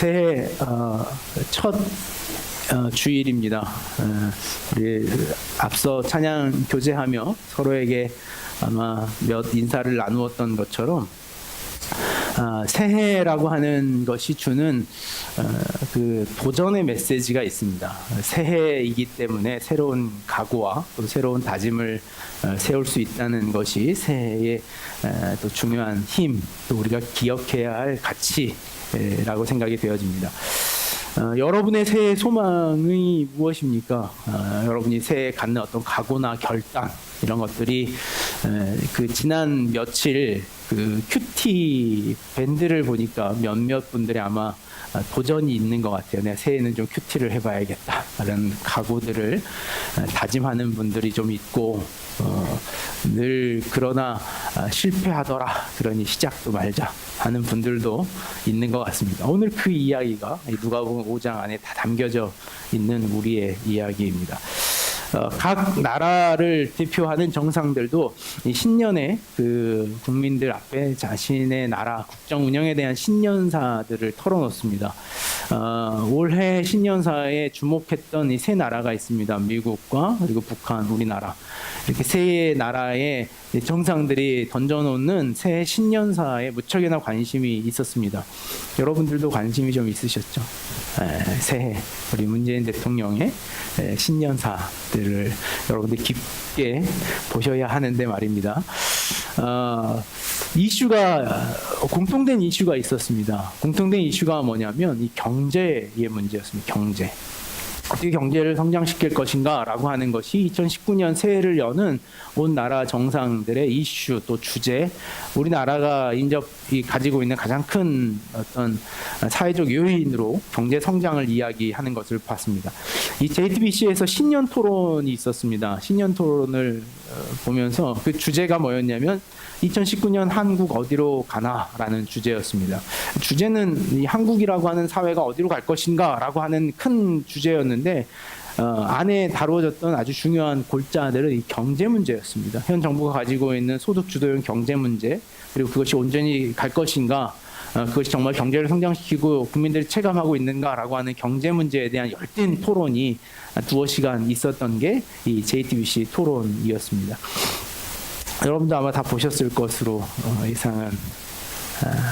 새해 첫 주일입니다. 우리 앞서 찬양 교제하며 서로에게 아마 몇 인사를 나누었던 것처럼 새해라고 하는 것이 주는 그 도전의 메시지가 있습니다. 새해이기 때문에 새로운 각오와 또 새로운 다짐을 세울 수 있다는 것이 새해의 또 중요한 힘, 또 우리가 기억해야 할 가치라고 생각이 되어집니다. 여러분의 새해 소망이 무엇입니까? 여러분이 새해에 갖는 어떤 각오나 결단 이런 것들이 그 지난 며칠 그 큐티 밴드를 보니까 몇몇 분들이 아마 도전이 있는 것 같아요. 내가 새해에는 좀 큐티를 해봐야겠다 라는 각오들을 다짐하는 분들이 좀 있고 늘 그러나 실패하더라 그러니 시작도 말자 하는 분들도 있는 것 같습니다. 오늘 그 이야기가 누가복음 5장 안에 다 담겨져 있는 우리의 이야기입니다. 각 나라를 대표하는 정상들도 이 신년에 그 국민들 앞에 자신의 나라 국정 운영에 대한 신년사들을 털어놓습니다. 올해 신년사에 주목했던 이 세 나라가 있습니다. 미국과 그리고 북한, 우리나라. 이렇게 세 나라의 정상들이 던져놓는 새해 신년사에 무척이나 관심이 있었습니다. 여러분들도 관심이 좀 있으셨죠? 새해 우리 문재인 대통령의 신년사들을 여러분들 깊게 보셔야 하는데 말입니다. 공통된 이슈가 있었습니다. 공통된 이슈가 뭐냐면 이 경제의 문제였습니다. 경제. 어떻게 경제를 성장시킬 것인가 라고 하는 것이 2019년 새해를 여는 온 나라 정상들의 이슈 또 주제, 우리나라가 가지고 있는 가장 큰 어떤 사회적 요인으로 경제 성장을 이야기하는 것을 봤습니다. 이 JTBC에서 신년 토론이 있었습니다. 신년 토론을 보면서 그 주제가 뭐였냐면 2019년 한국 어디로 가나라는 주제였습니다. 주제는 이 한국이라고 하는 사회가 어디로 갈 것인가라고 하는 큰 주제였는데 안에 다루어졌던 아주 중요한 골자들은 이 경제 문제였습니다. 현 정부가 가지고 있는 소득 주도형 경제 문제, 그리고 그것이 온전히 갈 것인가, 그것이 정말 경제를 성장시키고 국민들이 체감하고 있는가라고 하는 경제 문제에 대한 열띤 토론이 두어 시간 있었던 게 이 JTBC 토론이었습니다. 여러분도 아마 다 보셨을 것으로 예상은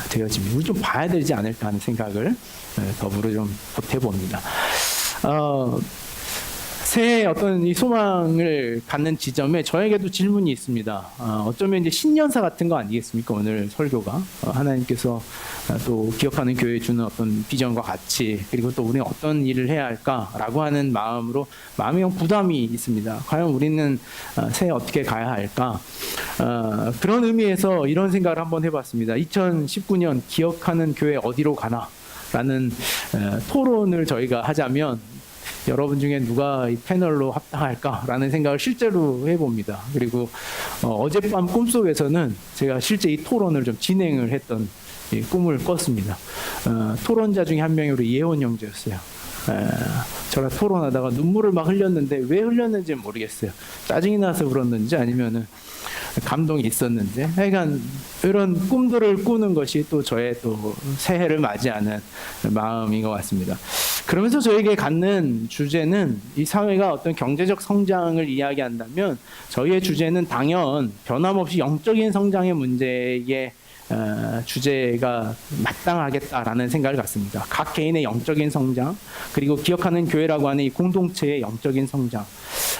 되어집니다. 우리 좀 봐야 되지 않을까 하는 생각을 더불어 좀 보태봅니다. 새해 어떤 이 소망을 갖는 지점에 저에게도 질문이 있습니다. 어쩌면 이제 신년사 같은 거 아니겠습니까? 오늘 설교가 하나님께서 또 기억하는 교회에 주는 어떤 비전과 가치, 그리고 또 우리는 어떤 일을 해야 할까라고 하는 마음으로 마음의 부담이 있습니다. 과연 우리는 새해 어떻게 가야 할까? 그런 의미에서 이런 생각을 한번 해봤습니다. 2019년 기억하는 교회 어디로 가나? 라는 토론을 저희가 하자면 여러분 중에 누가 이 패널로 합당할까라는 생각을 실제로 해봅니다. 그리고 어젯밤 꿈속에서는 제가 실제 이 토론을 좀 진행을 했던 꿈을 꿨습니다. 토론자 중에 한 명이 우리 예원 형제였어요. 저랑 토론하다가 눈물을 막 흘렸는데 왜 흘렸는지는 모르겠어요. 짜증이 나서 그랬는지 아니면은 감동이 있었는지, 하여간 이런 꿈들을 꾸는 것이 또 저의 또 새해를 맞이하는 마음인 것 같습니다. 그러면서 저에게 갖는 주제는 이 사회가 어떤 경제적 성장을 이야기한다면 저희의 주제는 당연 변함없이 영적인 성장의 문제에 주제가 마땅하겠다라는 생각을 갖습니다. 각 개인의 영적인 성장, 그리고 기억하는 교회라고 하는 이 공동체의 영적인 성장,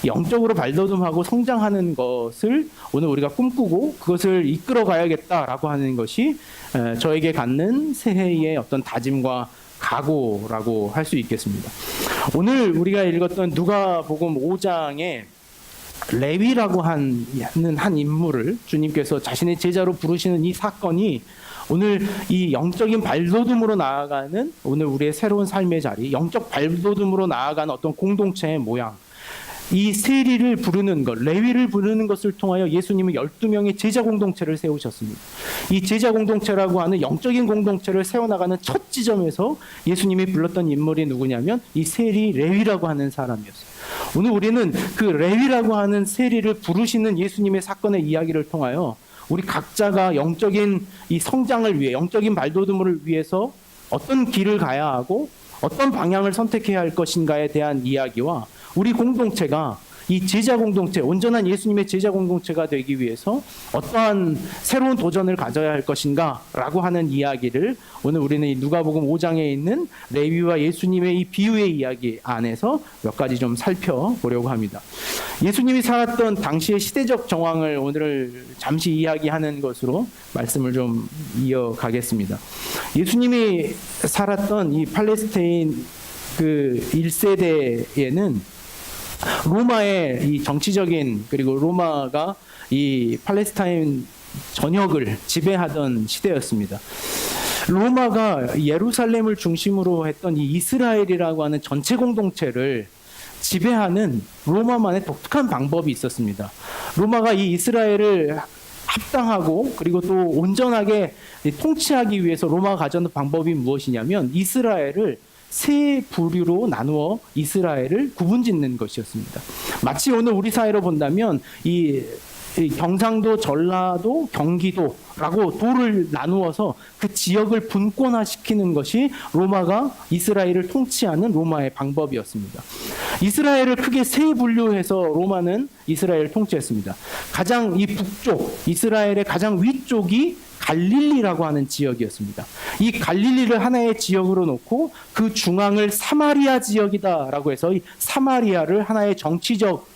영적으로 발돋움하고 성장하는 것을 오늘 우리가 꿈꾸고 그것을 이끌어 가야겠다라고 하는 것이 저에게 갖는 새해의 어떤 다짐과 각오라고 할 수 있겠습니다. 오늘 우리가 읽었던 누가복음 5장에 레위라고 하는 한 인물을 주님께서 자신의 제자로 부르시는 이 사건이 오늘 이 영적인 발돋움으로 나아가는 오늘 우리의 새로운 삶의 자리, 영적 발돋움으로 나아가는 어떤 공동체의 모양, 이 세리를 부르는 것, 레위를 부르는 것을 통하여 예수님은 12명의 제자 공동체를 세우셨습니다. 이 제자 공동체라고 하는 영적인 공동체를 세워나가는 첫 지점에서 예수님이 불렀던 인물이 누구냐면 이 세리 레위라고 하는 사람이었어요. 오늘 우리는 그 레위라고 하는 세리를 부르시는 예수님의 사건의 이야기를 통하여 우리 각자가 영적인 이 성장을 위해, 영적인 발돋움을 위해서 어떤 길을 가야 하고 어떤 방향을 선택해야 할 것인가에 대한 이야기와 우리 공동체가 이 제자 공동체, 온전한 예수님의 제자 공동체가 되기 위해서 어떠한 새로운 도전을 가져야 할 것인가라고 하는 이야기를 오늘 우리는 이 누가복음 5장에 있는 레위와 예수님의 이 비유의 이야기 안에서 몇 가지 좀 살펴보려고 합니다. 예수님이 살았던 당시의 시대적 정황을 오늘 잠시 이야기하는 것으로 말씀을 좀 이어가겠습니다. 예수님이 살았던 이 팔레스타인 그 1세대에는 로마의 이 정치적인 그리고 로마가 이 팔레스타인 전역을 지배하던 시대였습니다. 로마가 예루살렘을 중심으로 했던 이 이스라엘이라고 하는 전체 공동체를 지배하는 로마만의 독특한 방법이 있었습니다. 로마가 이 이스라엘을 합당하고 그리고 또 온전하게 통치하기 위해서 로마가 가져온 방법이 무엇이냐면 이스라엘을 세 부류로 나누어 이스라엘을 구분짓는 것이었습니다. 마치 오늘 우리 사회로 본다면 이 경상도, 전라도, 경기도라고 도를 나누어서 그 지역을 분권화시키는 것이 로마가 이스라엘을 통치하는 로마의 방법이었습니다. 이스라엘을 크게 세 분류해서 로마는 이스라엘을 통치했습니다. 가장 이 북쪽, 이스라엘의 가장 위쪽이 갈릴리라고 하는 지역이었습니다. 이 갈릴리를 하나의 지역으로 놓고 그 중앙을 사마리아 지역이다라고 해서 이 사마리아를 하나의 정치적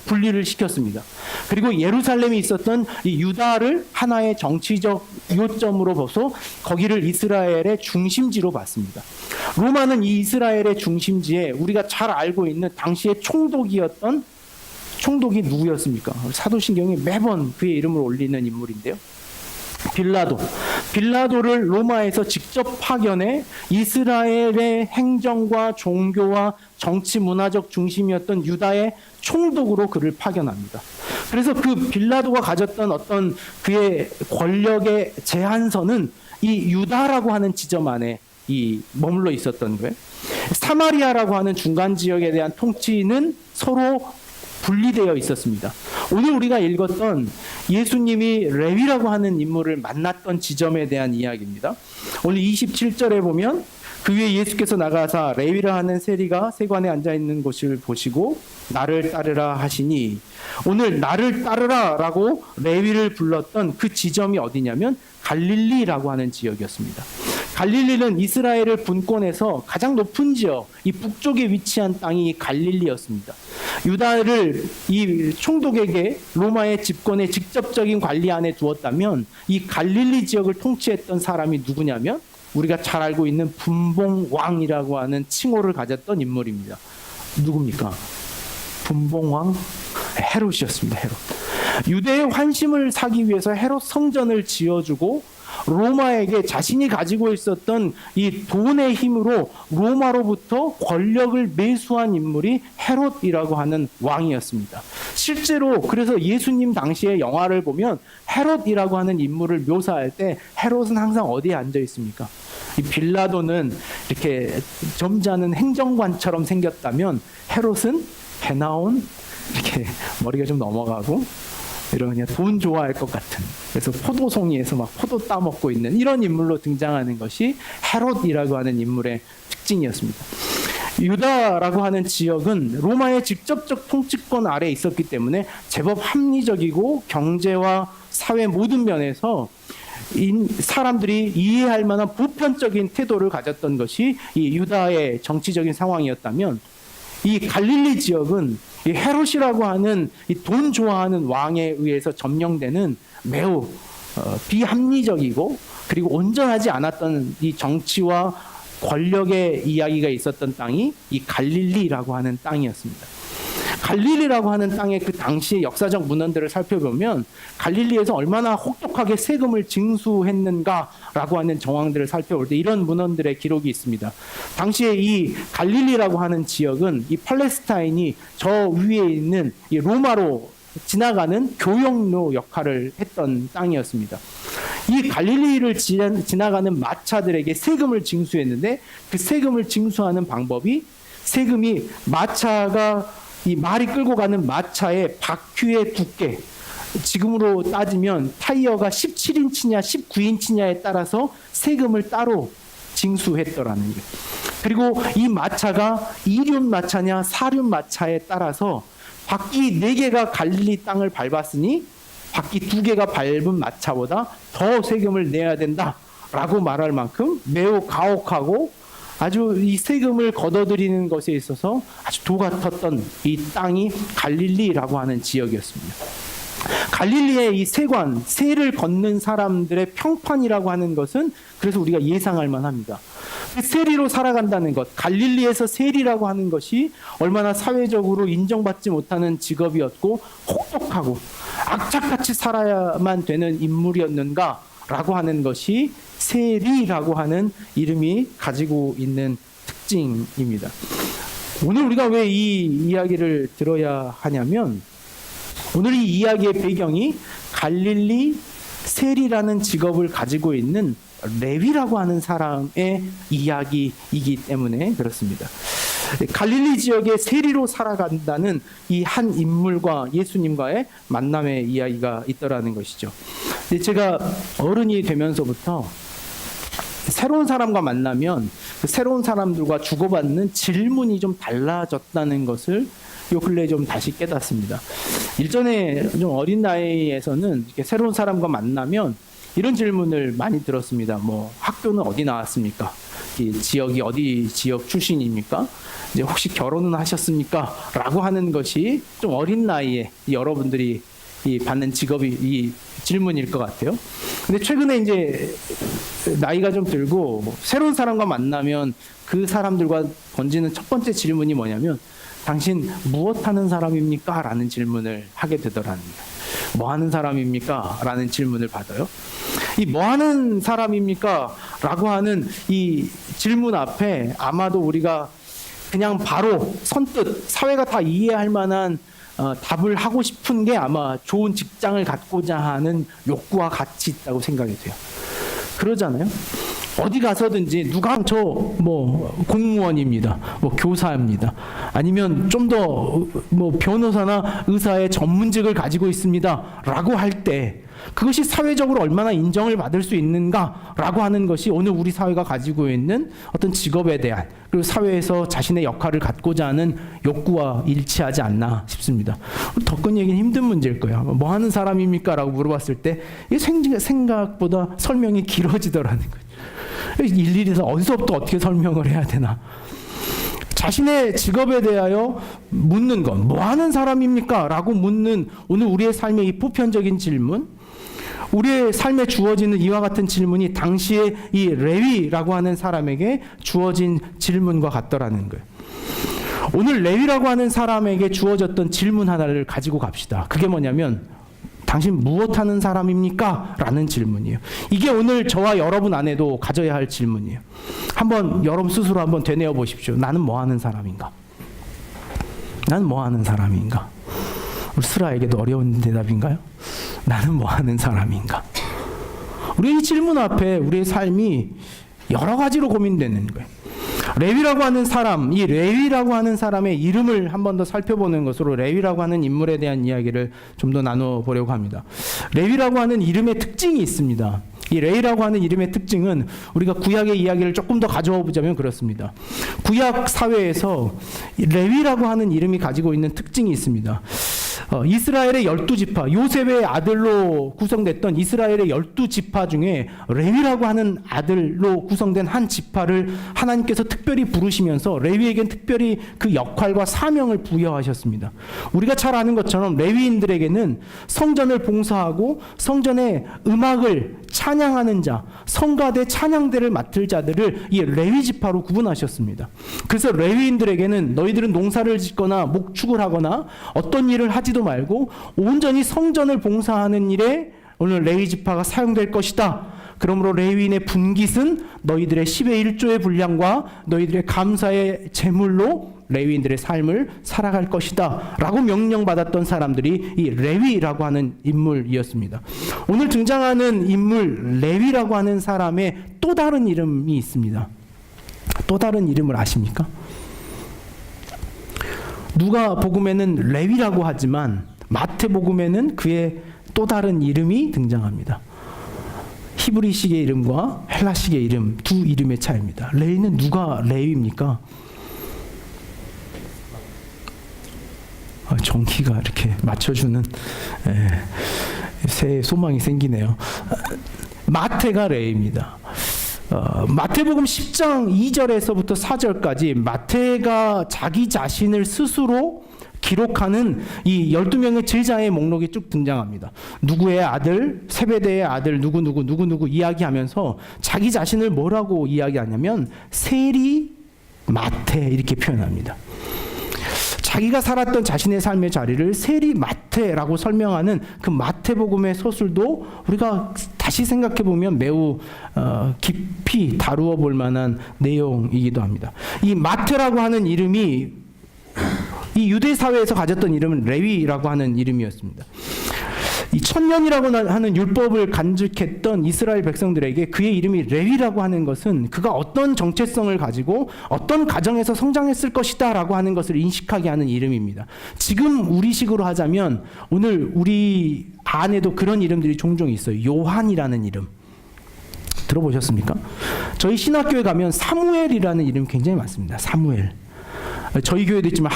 분리를 시켰습니다. 그리고 예루살렘이 있었던 이 유다를 하나의 정치적 요점으로 봐서 거기를 이스라엘의 중심지로 봤습니다. 로마는 이 이스라엘의 중심지에 우리가 잘 알고 있는 당시의 총독이 누구였습니까? 사도신경이 매번 그의 이름을 올리는 인물인데요. 빌라도를 로마에서 직접 파견해 이스라엘의 행정과 종교와 정치 문화적 중심이었던 유다의 총독으로 그를 파견합니다. 그래서 그 빌라도가 가졌던 어떤 그의 권력의 제한선은 이 유다라고 하는 지점 안에 머물러 있었던 거예요. 사마리아라고 하는 중간 지역에 대한 통치는 서로 분리되어 있었습니다. 오늘 우리가 읽었던 예수님이 레위라고 하는 인물을 만났던 지점에 대한 이야기입니다. 오늘 27절에 보면 그 위에 예수께서 나가사 레위라 하는 세리가 세관에 앉아 있는 곳을 보시고 나를 따르라 하시니, 오늘 나를 따르라라고 레위를 불렀던 그 지점이 어디냐면 갈릴리라고 하는 지역이었습니다. 갈릴리는 이스라엘을 분권해서 가장 높은 지역, 이 북쪽에 위치한 땅이 갈릴리였습니다. 유다를 이 총독에게 로마의 집권의 직접적인 관리 안에 두었다면 이 갈릴리 지역을 통치했던 사람이 누구냐면 우리가 잘 알고 있는 분봉왕이라고 하는 칭호를 가졌던 인물입니다. 누굽니까? 분봉왕 헤롯이었습니다. 헤롯. 유대의 환심을 사기 위해서 헤롯 성전을 지어주고 로마에게 자신이 가지고 있었던 이 돈의 힘으로 로마로부터 권력을 매수한 인물이 헤롯이라고 하는 왕이었습니다. 실제로 그래서 예수님 당시의 영화를 보면 헤롯이라고 하는 인물을 묘사할 때 헤롯은 항상 어디에 앉아 있습니까? 이 빌라도는 이렇게 점잖은 행정관처럼 생겼다면 헤롯은 배 나온 이렇게 머리가 좀 넘어가고 이런 그냥 돈 좋아할 것 같은, 그래서 포도송이에서 막 포도 따먹고 있는 이런 인물로 등장하는 것이 헤롯이라고 하는 인물의 특징이었습니다. 유다라고 하는 지역은 로마의 직접적 통치권 아래에 있었기 때문에 제법 합리적이고 경제와 사회 모든 면에서 사람들이 이해할 만한 보편적인 태도를 가졌던 것이 이 유다의 정치적인 상황이었다면, 이 갈릴리 지역은 이 헤롯이라고 하는 이 돈 좋아하는 왕에 의해서 점령되는 매우 비합리적이고 그리고 온전하지 않았던 이 정치와 권력의 이야기가 있었던 땅이 이 갈릴리라고 하는 땅이었습니다. 갈릴리라고 하는 땅의 그 당시의 역사적 문헌들을 살펴보면 갈릴리에서 얼마나 혹독하게 세금을 징수했는가라고 하는 정황들을 살펴볼 때 이런 문헌들의 기록이 있습니다. 당시에 이 갈릴리라고 하는 지역은 이 팔레스타인이 저 위에 있는 이 로마로 지나가는 교역로 역할을 했던 땅이었습니다. 이 갈릴리를 지나가는 마차들에게 세금을 징수했는데 그 세금을 징수하는 방법이 세금이 이 말이 끌고 가는 마차의 바퀴의 두께, 지금으로 따지면 타이어가 17인치냐 19인치냐에 따라서 세금을 따로 징수했더라는 거예요. 그리고 이 마차가 이륜 마차냐 사륜 마차에 따라서 바퀴 4개가 갈릴리 땅을 밟았으니 바퀴 2개가 밟은 마차보다 더 세금을 내야 된다라고 말할 만큼 매우 가혹하고 아주 이 세금을 걷어들이는 것에 있어서 아주 도 같았던 이 땅이 갈릴리라고 하는 지역이었습니다. 갈릴리의 이 세관, 세를 걷는 사람들의 평판이라고 하는 것은 그래서 우리가 예상할 만합니다. 세리로 살아간다는 것, 갈릴리에서 세리라고 하는 것이 얼마나 사회적으로 인정받지 못하는 직업이었고 혹독하고 악착같이 살아야만 되는 인물이었는가라고 하는 것이 세리라고 하는 이름이 가지고 있는 특징입니다. 오늘 우리가 왜 이 이야기를 들어야 하냐면 오늘 이 이야기의 배경이 갈릴리 세리라는 직업을 가지고 있는 레위라고 하는 사람의 이야기이기 때문에 그렇습니다. 갈릴리 지역의 세리로 살아간다는 이 한 인물과 예수님과의 만남의 이야기가 있더라는 것이죠. 제가 어른이 되면서부터 새로운 사람과 만나면 그 새로운 사람들과 주고받는 질문이 좀 달라졌다는 것을 요 근래 좀 다시 깨닫습니다. 일전에 좀 어린 나이에서는 이렇게 새로운 사람과 만나면 이런 질문을 많이 들었습니다. 뭐 학교는 어디 나왔습니까? 지역이 어디 지역 출신입니까? 이제 혹시 결혼은 하셨습니까? 라고 하는 것이 좀 어린 나이에 여러분들이 받는 직업이 이 질문일 것 같아요. 근데 최근에 이제 나이가 좀 들고 새로운 사람과 만나면 그 사람들과 던지는 첫 번째 질문이 뭐냐면 당신 무엇 하는 사람입니까? 라는 질문을 하게 되더랍니다. 뭐 하는 사람입니까? 라는 질문을 받아요. 이 뭐 하는 사람입니까? 라고 하는 이 질문 앞에 아마도 우리가 그냥 바로 선뜻 사회가 다 이해할 만한 답을 하고 싶은 게 아마 좋은 직장을 갖고자 하는 욕구와 같이 있다고 생각이 돼요. 그러잖아요. 어디 가서든지 누가 저 뭐 공무원입니다. 뭐 교사입니다. 아니면 좀 더 뭐 변호사나 의사의 전문직을 가지고 있습니다라고 할 때 그것이 사회적으로 얼마나 인정을 받을 수 있는가라고 하는 것이 오늘 우리 사회가 가지고 있는 어떤 직업에 대한 그리고 사회에서 자신의 역할을 갖고자 하는 욕구와 일치하지 않나 싶습니다. 더 얘기는 힘든 문제일 거예요. 뭐 하는 사람입니까? 라고 물어봤을 때 이게 생각보다 설명이 길어지더라는 거죠. 일일이서 어디서부터 어떻게 설명을 해야 되나. 자신의 직업에 대하여 묻는 것, 뭐 하는 사람입니까? 라고 묻는 오늘 우리의 삶의 이 보편적인 질문, 우리의 삶에 주어지는 이와 같은 질문이 당시에 이 레위라고 하는 사람에게 주어진 질문과 같더라는 거예요. 오늘 레위라고 하는 사람에게 주어졌던 질문 하나를 가지고 갑시다. 그게 뭐냐면 당신 무엇 하는 사람입니까? 라는 질문이에요. 이게 오늘 저와 여러분 안에도 가져야 할 질문이에요. 한번 여러분 스스로 한번 되뇌어 보십시오. 나는 뭐 하는 사람인가? 나는 뭐 하는 사람인가? 우리 스라에게도 어려운 대답인가요? 나는 뭐 하는 사람인가? 우리의 이 질문 앞에 우리의 삶이 여러 가지로 고민되는 거예요. 레위라고 하는 사람, 이 레위라고 하는 사람의 이름을 한 번 더 살펴보는 것으로 레위라고 하는 인물에 대한 이야기를 좀 더 나눠보려고 합니다. 레위라고 하는 이름의 특징이 있습니다. 이 레위라고 하는 이름의 특징은 우리가 구약의 이야기를 조금 더 가져와 보자면 그렇습니다. 구약 사회에서 레위라고 하는 이름이 가지고 있는 특징이 있습니다. 이스라엘의 12지파, 요셉의 아들로 구성됐던 이스라엘의 12지파 중에 레위라고 하는 아들로 구성된 한 지파를 하나님께서 특별히 부르시면서 레위에겐 특별히 그 역할과 사명을 부여하셨습니다. 우리가 잘 아는 것처럼 레위인들에게는 성전을 봉사하고 성전의 음악을 찬양하는 자, 성가대 찬양대를 맡을 자들을 이 레위 지파로 구분하셨습니다. 그래서 레위인들에게는 너희들은 농사를 짓거나 목축을 하거나 어떤 일을 하지도 말고 온전히 성전을 봉사하는 일에 오늘 레위 지파가 사용될 것이다. 그러므로 레위인의 분깃은 너희들의 10의 1조의 분량과 너희들의 감사의 제물로 레위인들의 삶을 살아갈 것이다 라고 명령받았던 사람들이 이 레위라고 하는 인물이었습니다. 오늘 등장하는 인물 레위라고 하는 사람의 또 다른 이름이 있습니다. 또 다른 이름을 아십니까? 누가복음에는 레위라고 하지만 마태복음에는 그의 또 다른 이름이 등장합니다. 히브리식의 이름과 헬라식의 이름 두 이름의 차이입니다. 레위는 누가 레위입니까? 정기가 이렇게 맞춰주는 새 소망이 생기네요. 마태가 레위입니다. 마태복음 10장 2절에서부터 4절까지 마태가 자기 자신을 스스로 기록하는 이 12명의 제자의 목록이 쭉 등장합니다. 누구의 아들, 세베대의 아들, 누구 이야기하면서 자기 자신을 뭐라고 이야기하냐면 세리 마태 이렇게 표현합니다. 자기가 살았던 자신의 삶의 자리를 세리 마태라고 설명하는 그 마태복음의 서술도 우리가 다시 생각해 보면 매우 깊이 다루어 볼 만한 내용이기도 합니다. 이 마태라고 하는 이름이 이 유대 사회에서 가졌던 이름은 레위라고 하는 이름이었습니다. 이 천년이라고 하는 율법을 간직했던 이스라엘 백성들에게 그의 이름이 레위라고 하는 것은 그가 어떤 정체성을 가지고 어떤 가정에서 성장했을 것이다 라고 하는 것을 인식하게 하는 이름입니다. 지금 우리식으로 하자면 오늘 우리 안에도 그런 이름들이 종종 있어요. 요한이라는 이름 들어보셨습니까? 저희 신학교에 가면 사무엘이라는 이름 굉장히 많습니다. 사무엘. 저희 교회도 있지만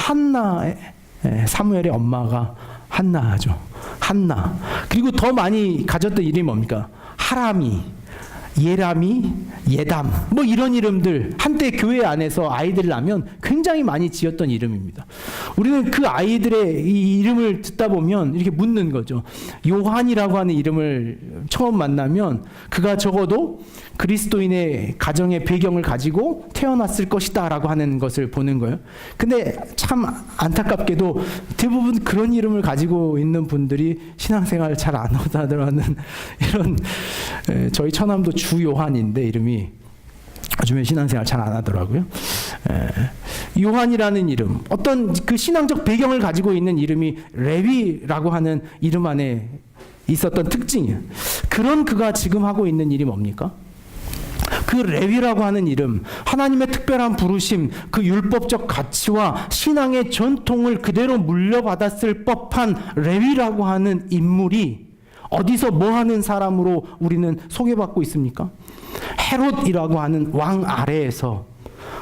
사무엘의 엄마가 한나죠. 한나. 그리고 더 많이 가졌던 이름이 뭡니까? 하람이, 예람이, 예담 뭐 이런 이름들 한때 교회 안에서 아이들을 낳으면 굉장히 많이 지었던 이름입니다. 우리는 그 아이들의 이 이름을 듣다 보면 이렇게 묻는 거죠. 요한이라고 하는 이름을 처음 만나면 그가 적어도 그리스도인의 가정의 배경을 가지고 태어났을 것이다 라고 하는 것을 보는 거예요. 근데 참 안타깝게도 대부분 그런 이름을 가지고 있는 분들이 신앙생활 잘 안 하더라는 이런 저희 처남도 주요한인데 이름이 요즘에 신앙생활 잘 안 하더라고요. 요한이라는 이름, 어떤 그 신앙적 배경을 가지고 있는 이름이 레위라고 하는 이름 안에 있었던 특징이에요. 그런 그가 지금 하고 있는 일이 뭡니까? 그 레위라고 하는 이름, 하나님의 특별한 부르심, 그 율법적 가치와 신앙의 전통을 그대로 물려받았을 법한 레위라고 하는 인물이 어디서 뭐 하는 사람으로 우리는 소개받고 있습니까? 헤롯이라고 하는 왕 아래에서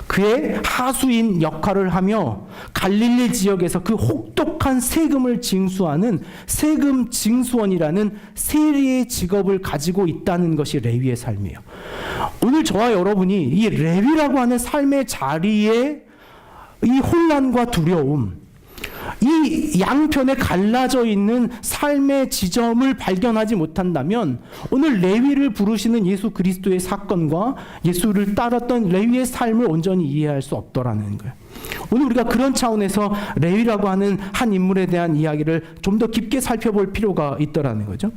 그의 하수인 역할을 하며 갈릴리 지역에서 그 혹독한 세금을 징수하는 세금 징수원이라는 세리의 직업을 가지고 있다는 것이 레위의 삶이에요. 오늘 저와 여러분이 이 레위라고 하는 삶의 자리에 이 혼란과 두려움, 이 양편에 갈라져 있는 삶의 지점을 발견하지 못한다면 오늘 레위를 부르시는 예수 그리스도의 사건과 예수를 따랐던 레위의 삶을 온전히 이해할 수 없더라는 거예요. 오늘 우리가 그런 차원에서 레위라고 하는 한 인물에 대한 이야기를 좀 더 깊게 살펴볼 필요가 있더라는 거죠.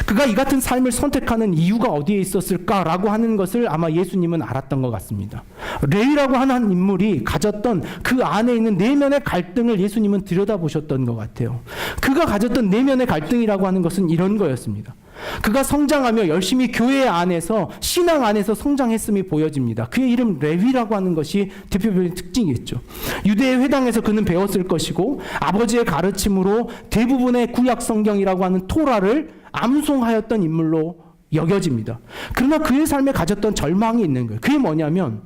그가 이 같은 삶을 선택하는 이유가 어디에 있었을까라고 하는 것을 아마 예수님은 알았던 것 같습니다. 레위라고 하는 한 인물이 가졌던 그 안에 있는 내면의 갈등을 예수님은 들여다보셨던 것 같아요. 그가 가졌던 내면의 갈등이라고 하는 것은 이런 거였습니다. 그가 성장하며 열심히 교회 안에서 신앙 안에서 성장했음이 보여집니다. 그의 이름 레위라고 하는 것이 대표적인 특징이겠죠. 유대의 회당에서 그는 배웠을 것이고 아버지의 가르침으로 대부분의 구약 성경이라고 하는 토라를 암송하였던 인물로 여겨집니다. 그러나 그의 삶에 가졌던 절망이 있는 거예요. 그게 뭐냐면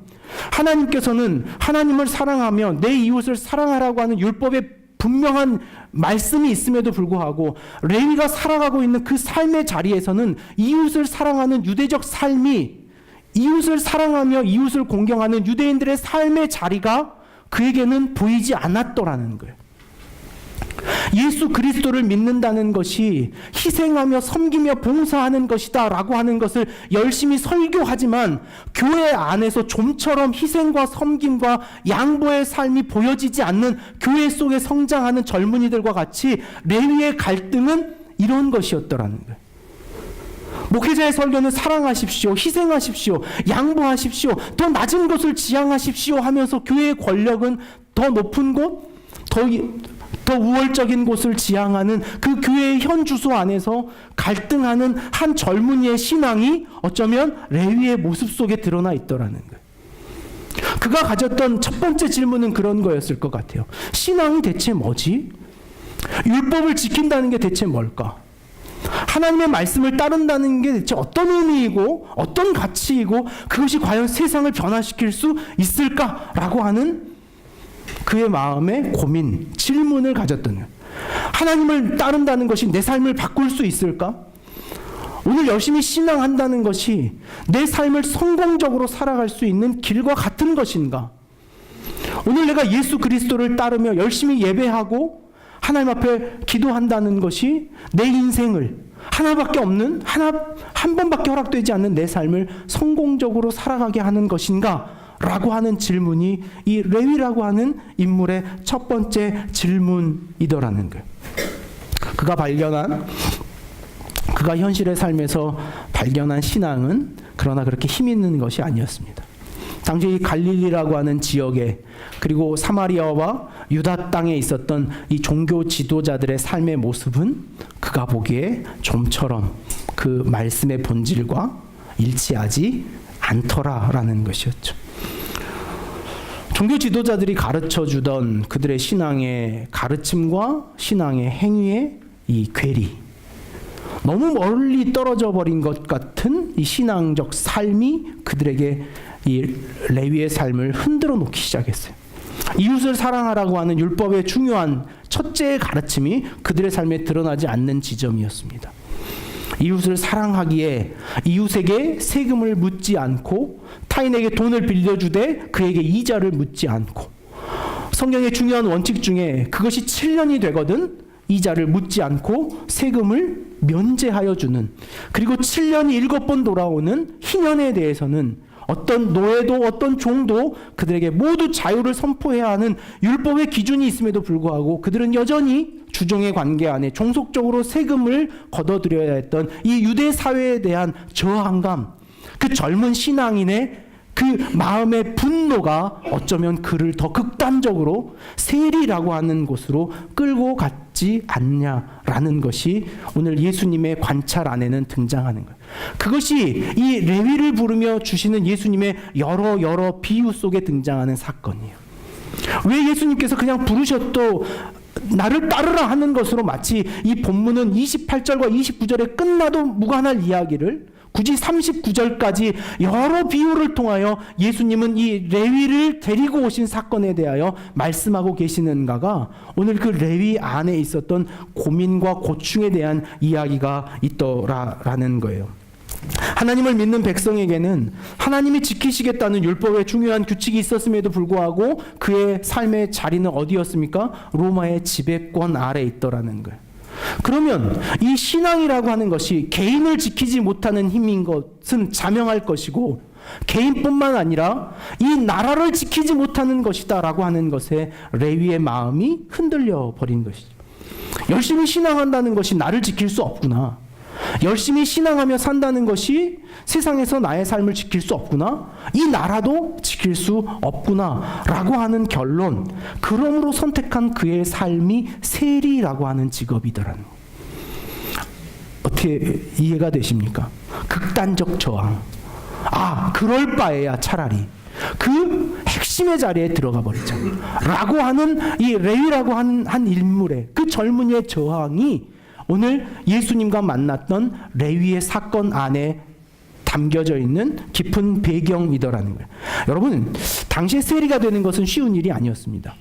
하나님께서는 하나님을 사랑하며 내 이웃을 사랑하라고 하는 율법의 분명한 말씀이 있음에도 불구하고 레위가 살아가고 있는 그 삶의 자리에서는 이웃을 사랑하는 유대적 삶이 이웃을 사랑하며 이웃을 공경하는 유대인들의 삶의 자리가 그에게는 보이지 않았더라는 거예요. 예수 그리스도를 믿는다는 것이 희생하며 섬기며 봉사하는 것이다 라고 하는 것을 열심히 설교하지만 교회 안에서 좀처럼 희생과 섬김과 양보의 삶이 보여지지 않는 교회 속에 성장하는 젊은이들과 같이 레위의 갈등은 이런 것이었더라는 거예요. 목회자의 설교는 사랑하십시오, 희생하십시오, 양보하십시오, 더 낮은 것을 지향하십시오 하면서 교회의 권력은 더 높은 곳, 더 우월적인 곳을 지향하는 그 교회의 현 주소 안에서 갈등하는 한 젊은이의 신앙이 어쩌면 레위의 모습 속에 드러나 있더라는 거예요. 그가 가졌던 첫 번째 질문은 그런 거였을 것 같아요. 신앙이 대체 뭐지? 율법을 지킨다는 게 대체 뭘까? 하나님의 말씀을 따른다는 게 대체 어떤 의미이고 어떤 가치이고 그것이 과연 세상을 변화시킬 수 있을까라고 하는 그의 마음에 고민, 질문을 가졌던 거예요. 하나님을 따른다는 것이 내 삶을 바꿀 수 있을까? 오늘 열심히 신앙한다는 것이 내 삶을 성공적으로 살아갈 수 있는 길과 같은 것인가? 오늘 내가 예수 그리스도를 따르며 열심히 예배하고 하나님 앞에 기도한다는 것이 내 인생을 하나밖에 없는 한 번밖에 허락되지 않는 내 삶을 성공적으로 살아가게 하는 것인가? 라고 하는 질문이 이 레위라고 하는 인물의 첫 번째 질문이더라는 거예요. 그가 현실의 삶에서 발견한 신앙은 그러나 그렇게 힘 있는 것이 아니었습니다. 당시 갈릴리라고 하는 지역에 그리고 사마리아와 유다 땅에 있었던 이 종교 지도자들의 삶의 모습은 그가 보기에 좀처럼 그 말씀의 본질과 일치하지 않더라라는 것이었죠. 종교 지도자들이 가르쳐 주던 그들의 신앙의 가르침과 신앙의 행위의 이 괴리, 너무 멀리 떨어져 버린 것 같은 이 신앙적 삶이 그들에게 이 레위의 삶을 흔들어 놓기 시작했어요. 이웃을 사랑하라고 하는 율법의 중요한 첫째 가르침이 그들의 삶에 드러나지 않는 지점이었습니다. 이웃을 사랑하기에 이웃에게 세금을 묻지 않고 타인에게 돈을 빌려주되 그에게 이자를 묻지 않고, 성경의 중요한 원칙 중에 그것이 7년이 되거든 이자를 묻지 않고 세금을 면제하여 주는, 그리고 7년이 7번 돌아오는 희년에 대해서는 어떤 노예도 어떤 종도 그들에게 모두 자유를 선포해야 하는 율법의 기준이 있음에도 불구하고 그들은 여전히 주종의 관계 안에 종속적으로 세금을 걷어들여야 했던 이 유대 사회에 대한 저항감, 그 젊은 신앙인의 그 마음의 분노가 어쩌면 그를 더 극단적으로 세리라고 하는 곳으로 끌고 갔지 않냐라는 것이 오늘 예수님의 관찰 안에는 등장하는 거예요. 그것이 이 레위를 부르며 주시는 예수님의 여러 비유 속에 등장하는 사건이에요. 왜 예수님께서 그냥 부르셔도 나를 따르라 하는 것으로 마치 이 본문은 28절과 29절에 끝나도 무관할 이야기를 굳이 39절까지 여러 비유를 통하여 예수님은 이 레위를 데리고 오신 사건에 대하여 말씀하고 계시는가가 오늘 그 레위 안에 있었던 고민과 고충에 대한 이야기가 있더라라는 거예요. 하나님을 믿는 백성에게는 하나님이 지키시겠다는 율법의 중요한 규칙이 있었음에도 불구하고 그의 삶의 자리는 어디였습니까? 로마의 지배권 아래에 있더라는 거예요. 그러면 이 신앙이라고 하는 것이 개인을 지키지 못하는 힘인 것은 자명할 것이고, 개인뿐만 아니라 이 나라를 지키지 못하는 것이다 라고 하는 것에 레위의 마음이 흔들려 버린 것이죠. 열심히 신앙한다는 것이 나를 지킬 수 없구나, 열심히 신앙하며 산다는 것이 세상에서 나의 삶을 지킬 수 없구나, 이 나라도 지킬 수 없구나 라고 하는 결론, 그러므로 선택한 그의 삶이 세리라고 하는 직업이더라는 거예요. 어떻게 이해가 되십니까? 극단적 저항. 그럴 바에야 차라리 그 핵심의 자리에 들어가 버리자 라고 하는 이 레위라고 하는 한 인물의 그 젊은이의 저항이 오늘 예수님과 만났던 레위의 사건 안에 담겨져 있는 깊은 배경이더라는 거예요. 여러분, 당시에 세리가 되는 것은 쉬운 일이 아니었습니다.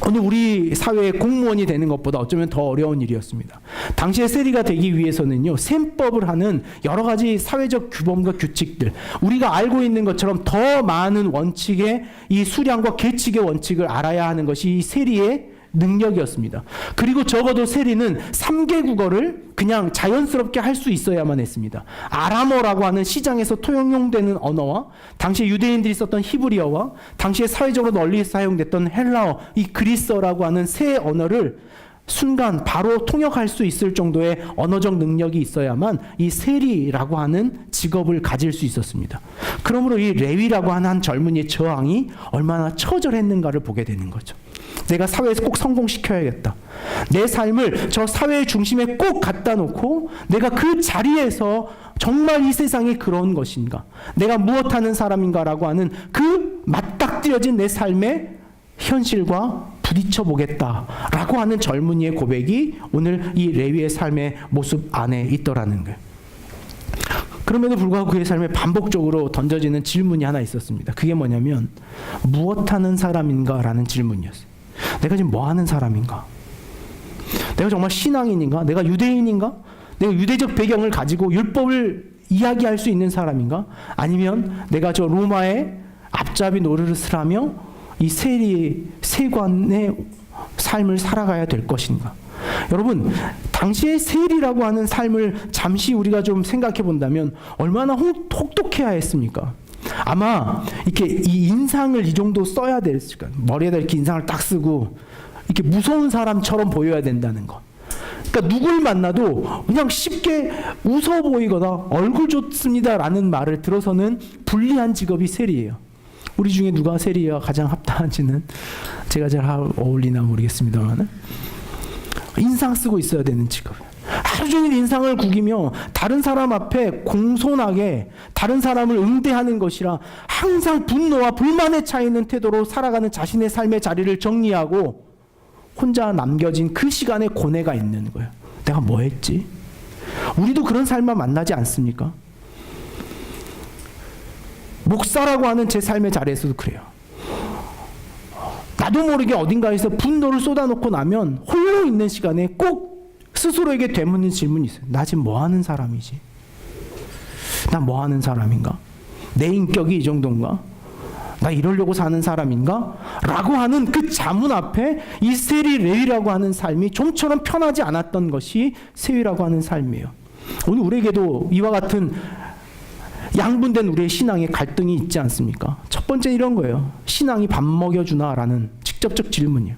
오늘 우리 사회의 공무원이 되는 것보다 어쩌면 더 어려운 일이었습니다. 당시에 세리가 되기 위해서는요, 셈법을 하는 여러 가지 사회적 규범과 규칙들, 우리가 알고 있는 것처럼 더 많은 원칙의 이 수량과 계칙의 원칙을 알아야 하는 것이 이 세리의 능력이었습니다. 그리고 적어도 세리는 3개 국어를 그냥 자연스럽게 할 수 있어야만 했습니다. 아람어라고 하는 시장에서 통용되는 언어와 당시 유대인들이 썼던 히브리어와 당시에 사회적으로 널리 사용됐던 헬라어, 이 그리스어라고 하는 세 언어를 순간 바로 통역할 수 있을 정도의 언어적 능력이 있어야만 이 세리라고 하는 직업을 가질 수 있었습니다. 그러므로 이 레위라고 하는 한 젊은이의 저항이 얼마나 처절했는가를 보게 되는 거죠. 내가 사회에서 꼭 성공시켜야겠다. 내 삶을 저 사회의 중심에 꼭 갖다 놓고 내가 그 자리에서 정말 이 세상이 그런 것인가, 내가 무엇하는 사람인가라고 하는 그 맞닥뜨려진 내 삶의 현실과 부딪혀 보겠다라고 하는 젊은이의 고백이 오늘 이 레위의 삶의 모습 안에 있더라는 거예요. 그럼에도 불구하고 그의 삶에 반복적으로 던져지는 질문이 하나 있었습니다. 그게 뭐냐면 무엇하는 사람인가? 라는 질문이었어요. 내가 지금 뭐하는 사람인가? 내가 정말 신앙인인가? 내가 유대인인가? 내가 유대적 배경을 가지고 율법을 이야기할 수 있는 사람인가? 아니면 내가 저 로마의 앞잡이 노릇을 하며 이 세관의 삶을 살아가야 될 것인가? 여러분, 당시의 세리라고 하는 삶을 잠시 우리가 좀 생각해 본다면 얼마나 혹독해야 했습니까? 아마 이렇게 이 인상을 이 정도 써야 됐을까? 머리에다 이렇게 인상을 딱 쓰고 이렇게 무서운 사람처럼 보여야 된다는 것. 그러니까 누굴 만나도 그냥 쉽게 웃어 보이거나 얼굴 좋습니다라는 말을 들어서는 불리한 직업이 세리예요. 우리 중에 누가 세리와 가장 합당한지는 제가 잘 어울리나 모르겠습니다만 인상 쓰고 있어야 되는 직업. 하루 종일 인상을 구기며 다른 사람 앞에 공손하게 다른 사람을 응대하는 것이라 항상 분노와 불만에 차 있는 태도로 살아가는 자신의 삶의 자리를 정리하고 혼자 남겨진 그 시간에 고뇌가 있는 거예요. 내가 뭐 했지? 우리도 그런 삶만 만나지 않습니까? 목사라고 하는 제 삶의 자리에서도 그래요. 나도 모르게 어딘가에서 분노를 쏟아놓고 나면 홀로 있는 시간에 꼭 스스로에게 되묻는 질문이 있어요. 나 지금 뭐 하는 사람이지? 나 뭐 하는 사람인가? 내 인격이 이 정도인가? 나 이러려고 사는 사람인가? 라고 하는 그 자문 앞에 이 세리 레위라고 하는 삶이 좀처럼 편하지 않았던 것이 세위라고 하는 삶이에요. 오늘 우리에게도 이와 같은 양분된 우리의 신앙에 갈등이 있지 않습니까? 첫 번째 이런 거예요. 신앙이 밥 먹여주나? 라는 직접적 질문이에요.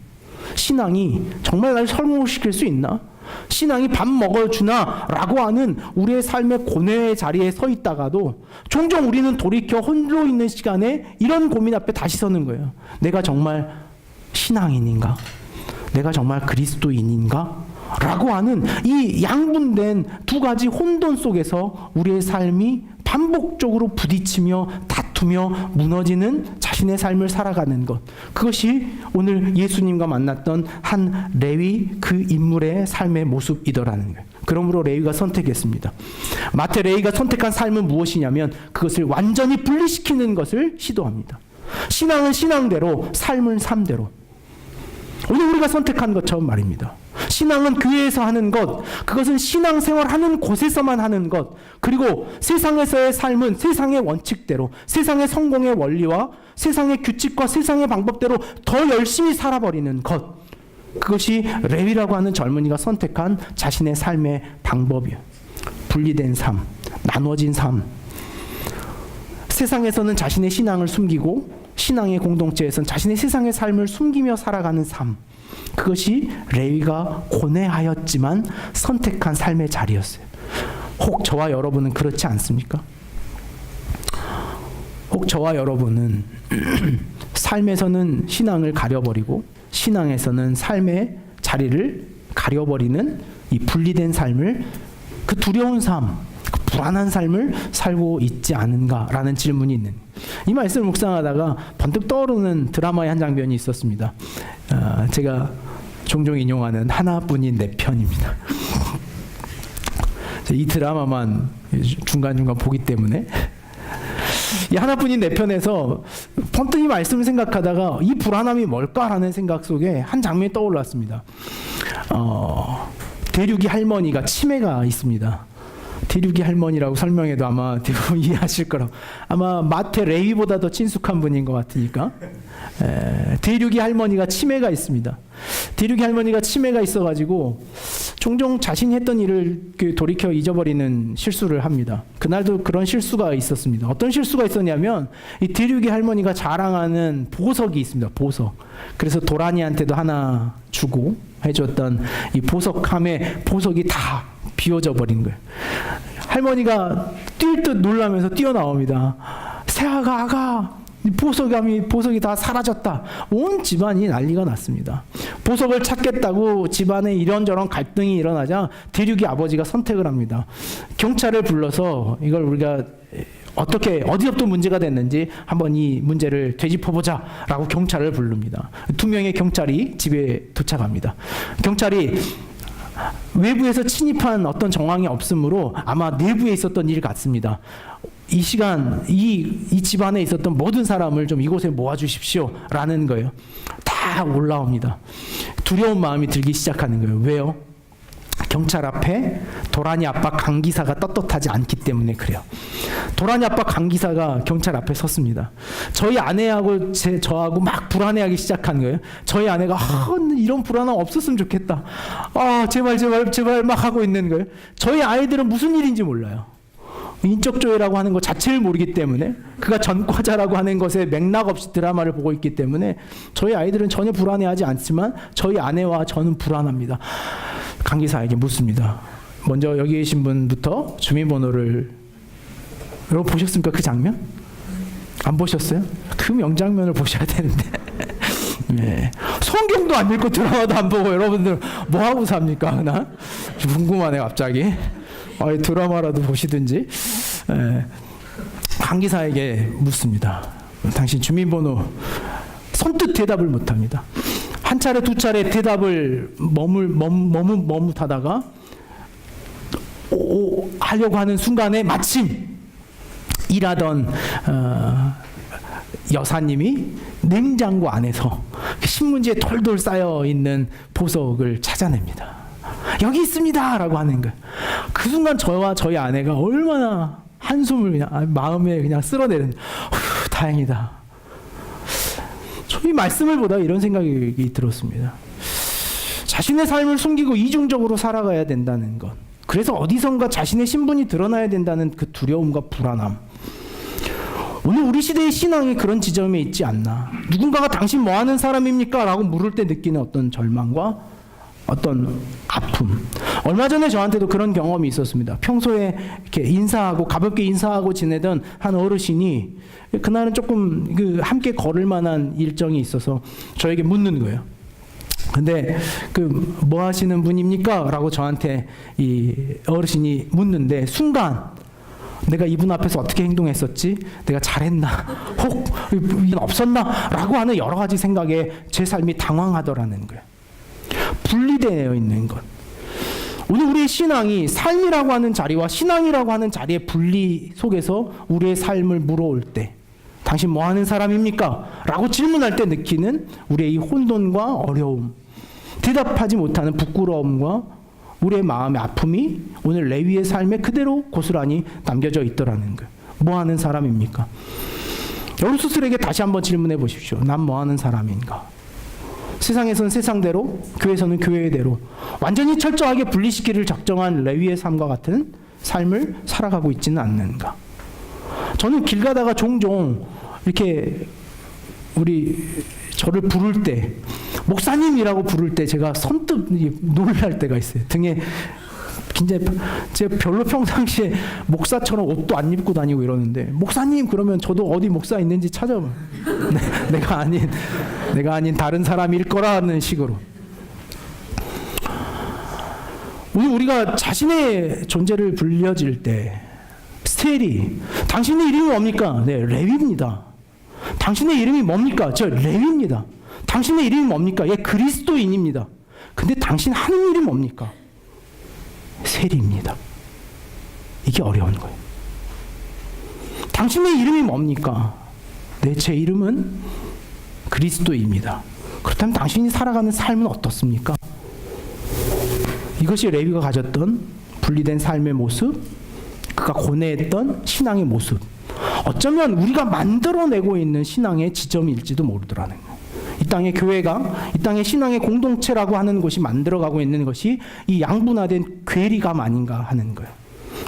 신앙이 정말 날 설명시킬 수 있나? 신앙이 밥 먹어주나? 라고 하는 우리의 삶의 고뇌의 자리에 서 있다가도 종종 우리는 돌이켜 홀로 있는 시간에 이런 고민 앞에 다시 서는 거예요. 내가 정말 신앙인인가? 내가 정말 그리스도인인가? 라고 하는 이 양분된 두 가지 혼돈 속에서 우리의 삶이 반복적으로 부딪히며 다투며 무너지는 자신의 삶을 살아가는 것. 그것이 오늘 예수님과 만났던 한 레위 그 인물의 삶의 모습이더라는 거예요. 그러므로 레위가 선택했습니다. 마태 레위가 선택한 삶은 무엇이냐면 그것을 완전히 분리시키는 것을 시도합니다. 신앙은 신앙대로, 삶은 삶대로. 오늘 우리가 선택한 것처럼 말입니다. 신앙은 교회에서 하는 것, 그것은 신앙생활 하는 곳에서만 하는 것, 그리고 세상에서의 삶은 세상의 원칙대로, 세상의 성공의 원리와 세상의 규칙과 세상의 방법대로 더 열심히 살아버리는 것. 그것이 레위라고 하는 젊은이가 선택한 자신의 삶의 방법이에요. 분리된 삶, 나눠진 삶. 세상에서는 자신의 신앙을 숨기고 신앙의 공동체에서는 자신의 세상의 삶을 숨기며 살아가는 삶. 그것이 레위가 고뇌하였지만 선택한 삶의 자리였어요. 혹 저와 여러분은 그렇지 않습니까? 혹 저와 여러분은 삶에서는 신앙을 가려버리고 신앙에서는 삶의 자리를 가려버리는 이 분리된 삶을, 그 두려운 삶, 그 불안한 삶을 살고 있지 않은가라는 질문이 있는, 이 말씀을 묵상하다가 번뜩 떠오르는 드라마의 한 장면이 있었습니다. 제가 종종 인용하는 하나뿐인 내 편입니다. 이 드라마만 중간중간 보기 때문에 이 하나뿐인 내 편에서 번뜩 이 말씀을 생각하다가 이 불안함이 뭘까라는 생각 속에 한 장면이 떠올랐습니다. 대륙이 할머니가 치매가 있습니다. 대륙이 할머니라고 설명해도 아마 대부분 이해하실 거라고, 아마 마태 레위보다 더 친숙한 분인 것 같으니까. 대륙이 할머니가 치매가 있습니다. 대륙이 할머니가 치매가 있어가지고 종종 자신이 했던 일을 돌이켜 잊어버리는 실수를 합니다. 그날도 그런 실수가 있었습니다. 어떤 실수가 있었냐면 이 대륙이 할머니가 자랑하는 보석이 있습니다. 보석. 그래서 도라니한테도 하나 주고 해줬던 이 보석함에 보석이 다 비워져 버린 거예요. 할머니가 뛸 듯 놀라면서 뛰어나옵니다. 새아가, 아가, 보석이 다 사라졌다. 온 집안이 난리가 났습니다. 보석을 찾겠다고 집안에 이런저런 갈등이 일어나자 대륙이 아버지가 선택을 합니다. 경찰을 불러서 이걸 우리가 어디서부터 문제가 됐는지 한번 이 문제를 되짚어보자라고 경찰을 부릅니다. 2명의 경찰이 집에 도착합니다. 경찰이 외부에서 침입한 어떤 정황이 없으므로 아마 내부에 있었던 일 같습니다. 이 시간 이 집안에 있었던 모든 사람을 좀 이곳에 모아주십시오라는 거예요. 다 올라옵니다. 두려운 마음이 들기 시작하는 거예요. 왜요? 경찰 앞에 도라니 아빠 강 기사가 떳떳하지 않기 때문에 그래요. 도라니 아빠 강 기사가 경찰 앞에 섰습니다. 저희 아내하고 저하고 막 불안해하기 시작한 거예요. 저희 아내가 이런 불안함 없었으면 좋겠다. 제발 막 하고 있는 거예요. 저희 아이들은 무슨 일인지 몰라요. 인적조회라고 하는 것 자체를 모르기 때문에, 그가 전과자라고 하는 것에 맥락 없이 드라마를 보고 있기 때문에 저희 아이들은 전혀 불안해하지 않지만 저희 아내와 저는 불안합니다. 강 기사에게 묻습니다. 먼저 여기 계신 분부터 주민번호를, 여러분 보셨습니까? 그 장면? 안 보셨어요? 그 명장면을 보셔야 되는데 네. 성경도 안 읽고 드라마도 안 보고 여러분들 뭐 하고 삽니까? 나 궁금하네 갑자기. 드라마라도 보시든지. 강 기사에게 묻습니다. 당신 주민번호. 선뜻 대답을 못합니다. 한 차례 두 차례 대답을 머뭇하다가 하려고 하는 순간에 마침 일하던 여사님이 냉장고 안에서 신문지에 털돌 쌓여 있는 보석을 찾아냅니다. 여기 있습니다! 라고 하는 거예요. 그 순간 저와 저희 아내가 얼마나 한숨을 그냥 마음에 그냥 쓸어내는, 다행이다. 저희 말씀을 보다 이런 생각이 들었습니다. 자신의 삶을 숨기고 이중적으로 살아가야 된다는 것. 그래서 어디선가 자신의 신분이 드러나야 된다는 그 두려움과 불안함. 오늘 우리 시대의 신앙이 그런 지점에 있지 않나. 누군가가 당신 뭐 하는 사람입니까? 라고 물을 때 느끼는 어떤 절망과 어떤 아픔. 얼마 전에 저한테도 그런 경험이 있었습니다. 평소에 이렇게 가볍게 인사하고 지내던 한 어르신이 그날은 조금 함께 걸을 만한 일정이 있어서 저에게 묻는 거예요. 근데 뭐 하시는 분입니까? 라고 저한테 이 어르신이 묻는데 순간 내가 이분 앞에서 어떻게 행동했었지? 내가 잘했나? 혹 없었나? 라고 하는 여러 가지 생각에 제 삶이 당황하더라는 거예요. 분리되어 있는 것. 오늘 우리의 신앙이 삶이라고 하는 자리와 신앙이라고 하는 자리의 분리 속에서 우리의 삶을 물어올 때 당신 뭐 하는 사람입니까? 라고 질문할 때 느끼는 우리의 이 혼돈과 어려움, 대답하지 못하는 부끄러움과 우리의 마음의 아픔이 오늘 레위의 삶에 그대로 고스란히 남겨져 있더라는 거예요. 뭐 하는 사람입니까? 여러분 스스로에게 다시 한번 질문해 보십시오. 난 뭐 하는 사람인가? 세상에서는 세상대로, 교회에서는 교회대로 완전히 철저하게 분리시키기를 작정한 레위의 삶과 같은 삶을 살아가고 있지는 않는가? 저는 길 가다가 종종 이렇게 저를 부를 때, 목사님이라고 부를 때 제가 선뜻 놀랄 때가 있어요. 등에 굉장히 제가 별로 평상시에 목사처럼 옷도 안 입고 다니고 이러는데 목사님 그러면 저도 어디 목사 있는지 찾아봐. 내가 아닌 다른 사람일 거라는 식으로. 오늘 우리가 자신의 존재를 불려질 때 스테리, 당신의 이름이 뭡니까? 네, 레위입니다. 당신의 이름이 뭡니까? 저 레위입니다. 당신의 이름이 뭡니까? 예, 그리스도인입니다. 근데 당신 하는 일이 뭡니까? 세리입니다. 이게 어려운 거예요. 당신의 이름이 뭡니까? 네, 제 이름은 그리스도입니다. 그렇다면 당신이 살아가는 삶은 어떻습니까? 이것이 레위가 가졌던 분리된 삶의 모습, 그가 고뇌했던 신앙의 모습. 어쩌면 우리가 만들어내고 있는 신앙의 지점일지도 모르더라는 거예요. 이 땅의 교회가, 이 땅의 신앙의 공동체라고 하는 것이 만들어가고 있는 것이 이 양분화된 괴리감 아닌가 하는 거예요.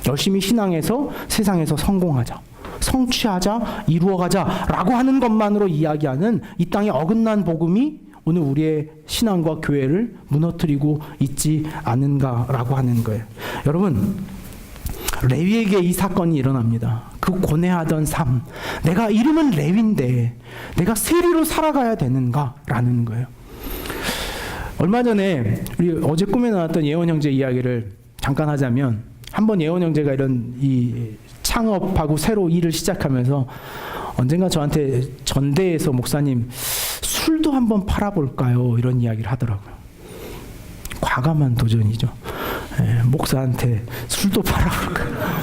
열심히 신앙에서 세상에서 성공하자, 성취하자, 이루어가자 라고 하는 것만으로 이야기하는 이 땅의 어긋난 복음이 오늘 우리의 신앙과 교회를 무너뜨리고 있지 않은가라고 하는 거예요. 여러분, 레위에게 이 사건이 일어납니다. 그 고뇌하던 삶, 내가 이름은 레위인데 내가 세리로 살아가야 되는가라는 거예요. 얼마 전에 우리 어제 꿈에 나왔던 예원 형제 이야기를 잠깐 하자면, 한번 예원 형제가 이런 이 창업하고 새로 일을 시작하면서 언젠가 저한테 전대에서 목사님 술도 한번 팔아볼까요? 이런 이야기를 하더라고요. 과감한 도전이죠. 목사한테 술도 팔아볼까요?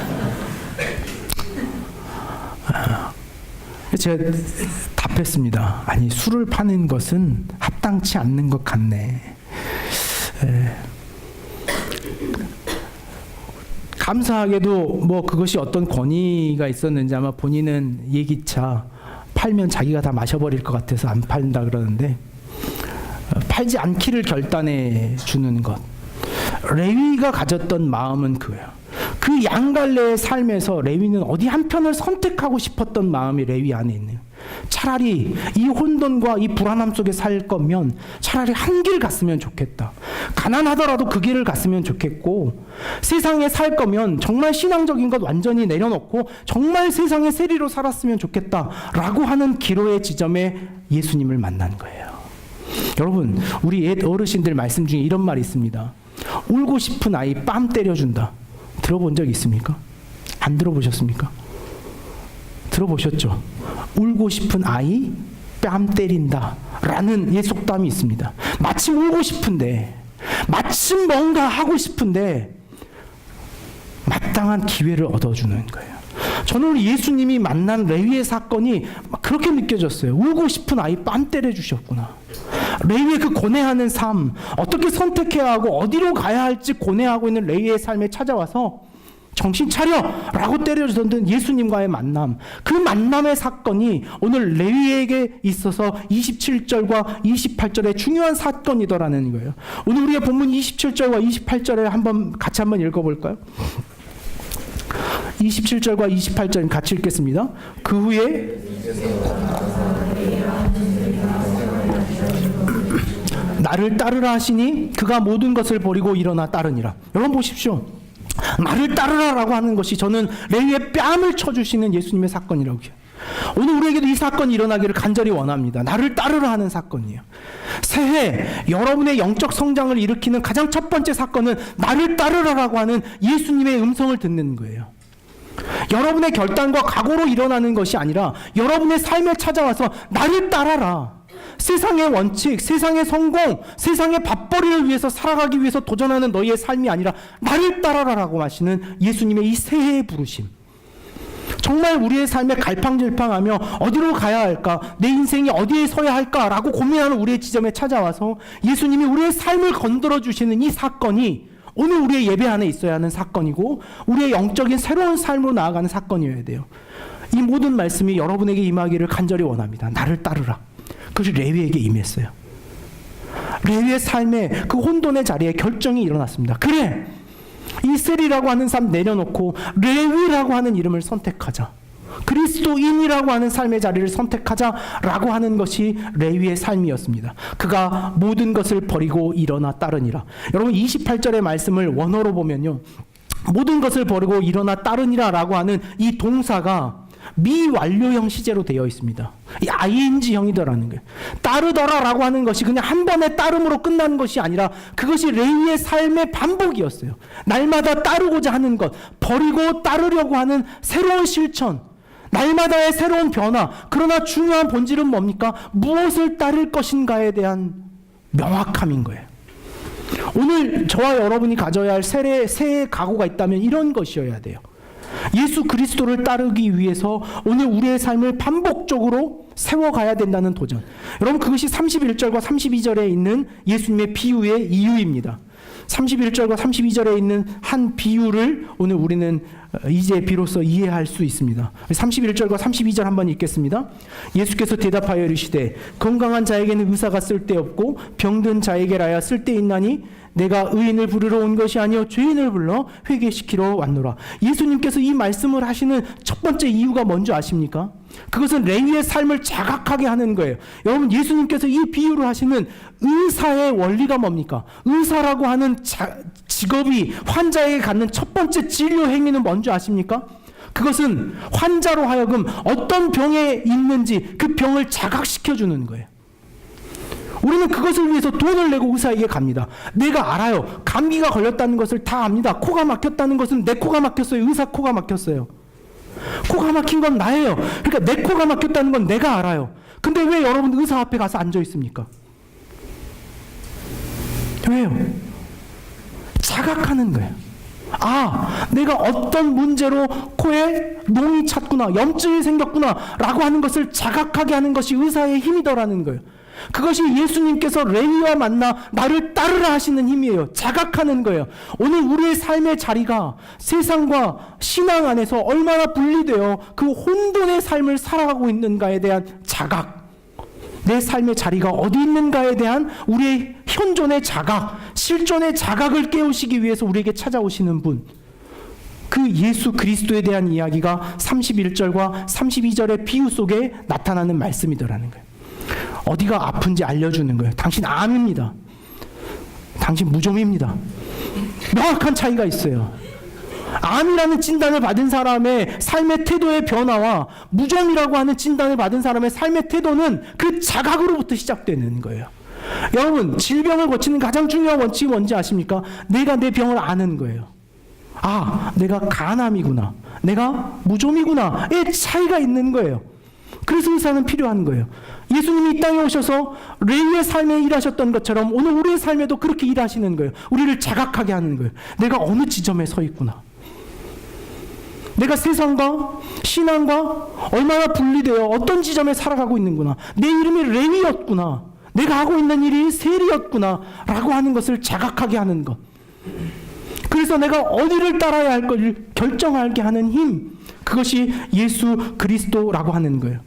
제가 답했습니다. 아니, 술을 파는 것은 합당치 않는 것 같네. 감사하게도 뭐 그것이 어떤 권위가 있었는지 아마 본인은 예기차 팔면 자기가 다 마셔버릴 것 같아서 안 팔린다 그러는데, 팔지 않기를 결단해 주는 것. 레위가 가졌던 마음은 그거예요. 그 양갈래의 삶에서 레위는 어디 한편을 선택하고 싶었던 마음이 레위 안에 있네요. 차라리 이 혼돈과 이 불안함 속에 살 거면 차라리 한 길 갔으면 좋겠다. 가난하더라도 그 길을 갔으면 좋겠고, 세상에 살 거면 정말 신앙적인 것 완전히 내려놓고 정말 세상의 세리로 살았으면 좋겠다라고 하는 기로의 지점에 예수님을 만난 거예요. 여러분, 우리 옛 어르신들 말씀 중에 이런 말이 있습니다. 울고 싶은 아이 뺨 때려준다. 들어본 적 있습니까? 안 들어보셨습니까? 들어보셨죠? 울고 싶은 아이 뺨 때린다 라는 옛 속담이 있습니다. 마침 울고 싶은데, 마침 뭔가 하고 싶은데 마땅한 기회를 얻어주는 거예요. 저는 우리 예수님이 만난 레위의 사건이 그렇게 느껴졌어요. 울고 싶은 아이 뺨 때려주셨구나. 레위의 그 고뇌하는 삶, 어떻게 선택해야 하고 어디로 가야 할지 고뇌하고 있는 레위의 삶에 찾아와서 정신 차려! 라고 때려주던 예수님과의 만남, 그 만남의 사건이 오늘 레위에게 있어서 27절과 28절의 중요한 사건이더라는 거예요. 오늘 우리의 본문 27절과 28절을 같이 한번 읽어볼까요? 27절과 28절 같이 읽겠습니다. 그 후에 나를 따르라 하시니 그가 모든 것을 버리고 일어나 따르니라. 여러분 보십시오. 나를 따르라라고 하는 것이 저는 레위의 뺨을 쳐주시는 예수님의 사건이라고 해요. 오늘 우리에게도 이 사건이 일어나기를 간절히 원합니다. 나를 따르라 하는 사건이에요. 새해 여러분의 영적 성장을 일으키는 가장 첫 번째 사건은 나를 따르라라고 하는 예수님의 음성을 듣는 거예요. 여러분의 결단과 각오로 일어나는 것이 아니라 여러분의 삶에 찾아와서 나를 따라라. 세상의 원칙, 세상의 성공, 세상의 밥벌이를 위해서 살아가기 위해서 도전하는 너희의 삶이 아니라 나를 따라라라고 하시는 예수님의 이 새해의 부르심. 정말 우리의 삶에 갈팡질팡하며 어디로 가야 할까, 내 인생이 어디에 서야 할까라고 고민하는 우리의 지점에 찾아와서 예수님이 우리의 삶을 건드려 주시는 이 사건이 오늘 우리의 예배 안에 있어야 하는 사건이고, 우리의 영적인 새로운 삶으로 나아가는 사건이어야 돼요. 이 모든 말씀이 여러분에게 임하기를 간절히 원합니다. 나를 따르라. 그것이 레위에게 임했어요. 레위의 삶에 그 혼돈의 자리에 결정이 일어났습니다. 그래, 이셀이라고 하는 삶 내려놓고 레위라고 하는 이름을 선택하자. 그리스도인이라고 하는 삶의 자리를 선택하자라고 하는 것이 레위의 삶이었습니다. 그가 모든 것을 버리고 일어나 따르니라. 여러분 28절의 말씀을 원어로 보면요, 모든 것을 버리고 일어나 따르니라라고 하는 이 동사가 미완료형 시제로 되어 있습니다. 이 ing형이더라는 거예요. 따르더라라고 하는 것이 그냥 한 번의 따름으로 끝나는 것이 아니라 그것이 레위의 삶의 반복이었어요. 날마다 따르고자 하는 것, 버리고 따르려고 하는 새로운 실천, 날마다의 새로운 변화. 그러나 중요한 본질은 뭡니까? 무엇을 따를 것인가에 대한 명확함인 거예요. 오늘 저와 여러분이 가져야 할 새해의 각오가 있다면 이런 것이어야 돼요. 예수 그리스도를 따르기 위해서 오늘 우리의 삶을 반복적으로 세워가야 된다는 도전. 여러분 그것이 31절과 32절에 있는 예수님의 비유의 이유입니다. 31절과 32절에 있는 한 비유를 오늘 우리는 이제 비로소 이해할 수 있습니다. 31절과 32절 한번 읽겠습니다. 예수께서 대답하여 이르시되 건강한 자에게는 의사가 쓸데없고 병든 자에게라야 쓸데있나니 내가 의인을 부르러 온 것이 아니요 죄인을 불러 회개시키러 왔노라. 예수님께서 이 말씀을 하시는 첫 번째 이유가 뭔지 아십니까? 그것은 레위의 삶을 자각하게 하는 거예요. 여러분 예수님께서 이 비유를 하시는 의사의 원리가 뭡니까? 의사라고 하는 직업이 환자에게 갖는 첫 번째 진료 행위는 뭔지 아십니까? 그것은 환자로 하여금 어떤 병에 있는지 그 병을 자각시켜주는 거예요. 우리는 그것을 위해서 돈을 내고 의사에게 갑니다. 내가 알아요. 감기가 걸렸다는 것을 다 압니다. 코가 막혔다는 것은 내 코가 막혔어요. 의사 코가 막혔어요. 코가 막힌 건 나예요. 그러니까 내 코가 막혔다는 건 내가 알아요. 근데 왜 여러분 의사 앞에 가서 앉아 있습니까? 왜요? 자각하는 거예요. 아, 내가 어떤 문제로 코에 농이 찼구나, 염증이 생겼구나 라고 하는 것을 자각하게 하는 것이 의사의 힘이더라는 거예요. 그것이 예수님께서 레위와 만나 나를 따르라 하시는 힘이에요. 자각하는 거예요. 오늘 우리의 삶의 자리가 세상과 신앙 안에서 얼마나 분리되어 그 혼돈의 삶을 살아가고 있는가에 대한 자각, 내 삶의 자리가 어디 있는가에 대한 우리의 현존의 자각, 실존의 자각을 깨우시기 위해서 우리에게 찾아오시는 분, 그 예수 그리스도에 대한 이야기가 31절과 32절의 비유 속에 나타나는 말씀이더라는 거예요. 어디가 아픈지 알려주는 거예요. 당신 암입니다. 당신 무좀입니다. 명확한 차이가 있어요. 암이라는 진단을 받은 사람의 삶의 태도의 변화와 무좀이라고 하는 진단을 받은 사람의 삶의 태도는 그 자각으로부터 시작되는 거예요. 여러분, 질병을 고치는 가장 중요한 원칙이 뭔지 아십니까? 내가 내 병을 아는 거예요. 아, 내가 간암이구나, 내가 무좀이구나의 차이가 있는 거예요. 그래서 의사는 필요한 거예요. 예수님이 이 땅에 오셔서 레위의 삶에 일하셨던 것처럼 오늘 우리의 삶에도 그렇게 일하시는 거예요. 우리를 자각하게 하는 거예요. 내가 어느 지점에 서 있구나, 내가 세상과 신앙과 얼마나 분리되어 어떤 지점에 살아가고 있는구나, 내 이름이 레위였구나, 내가 하고 있는 일이 세리였구나 라고 하는 것을 자각하게 하는 것. 그래서 내가 어디를 따라야 할 것을 결정하게 하는 힘, 그것이 예수 그리스도라고 하는 거예요.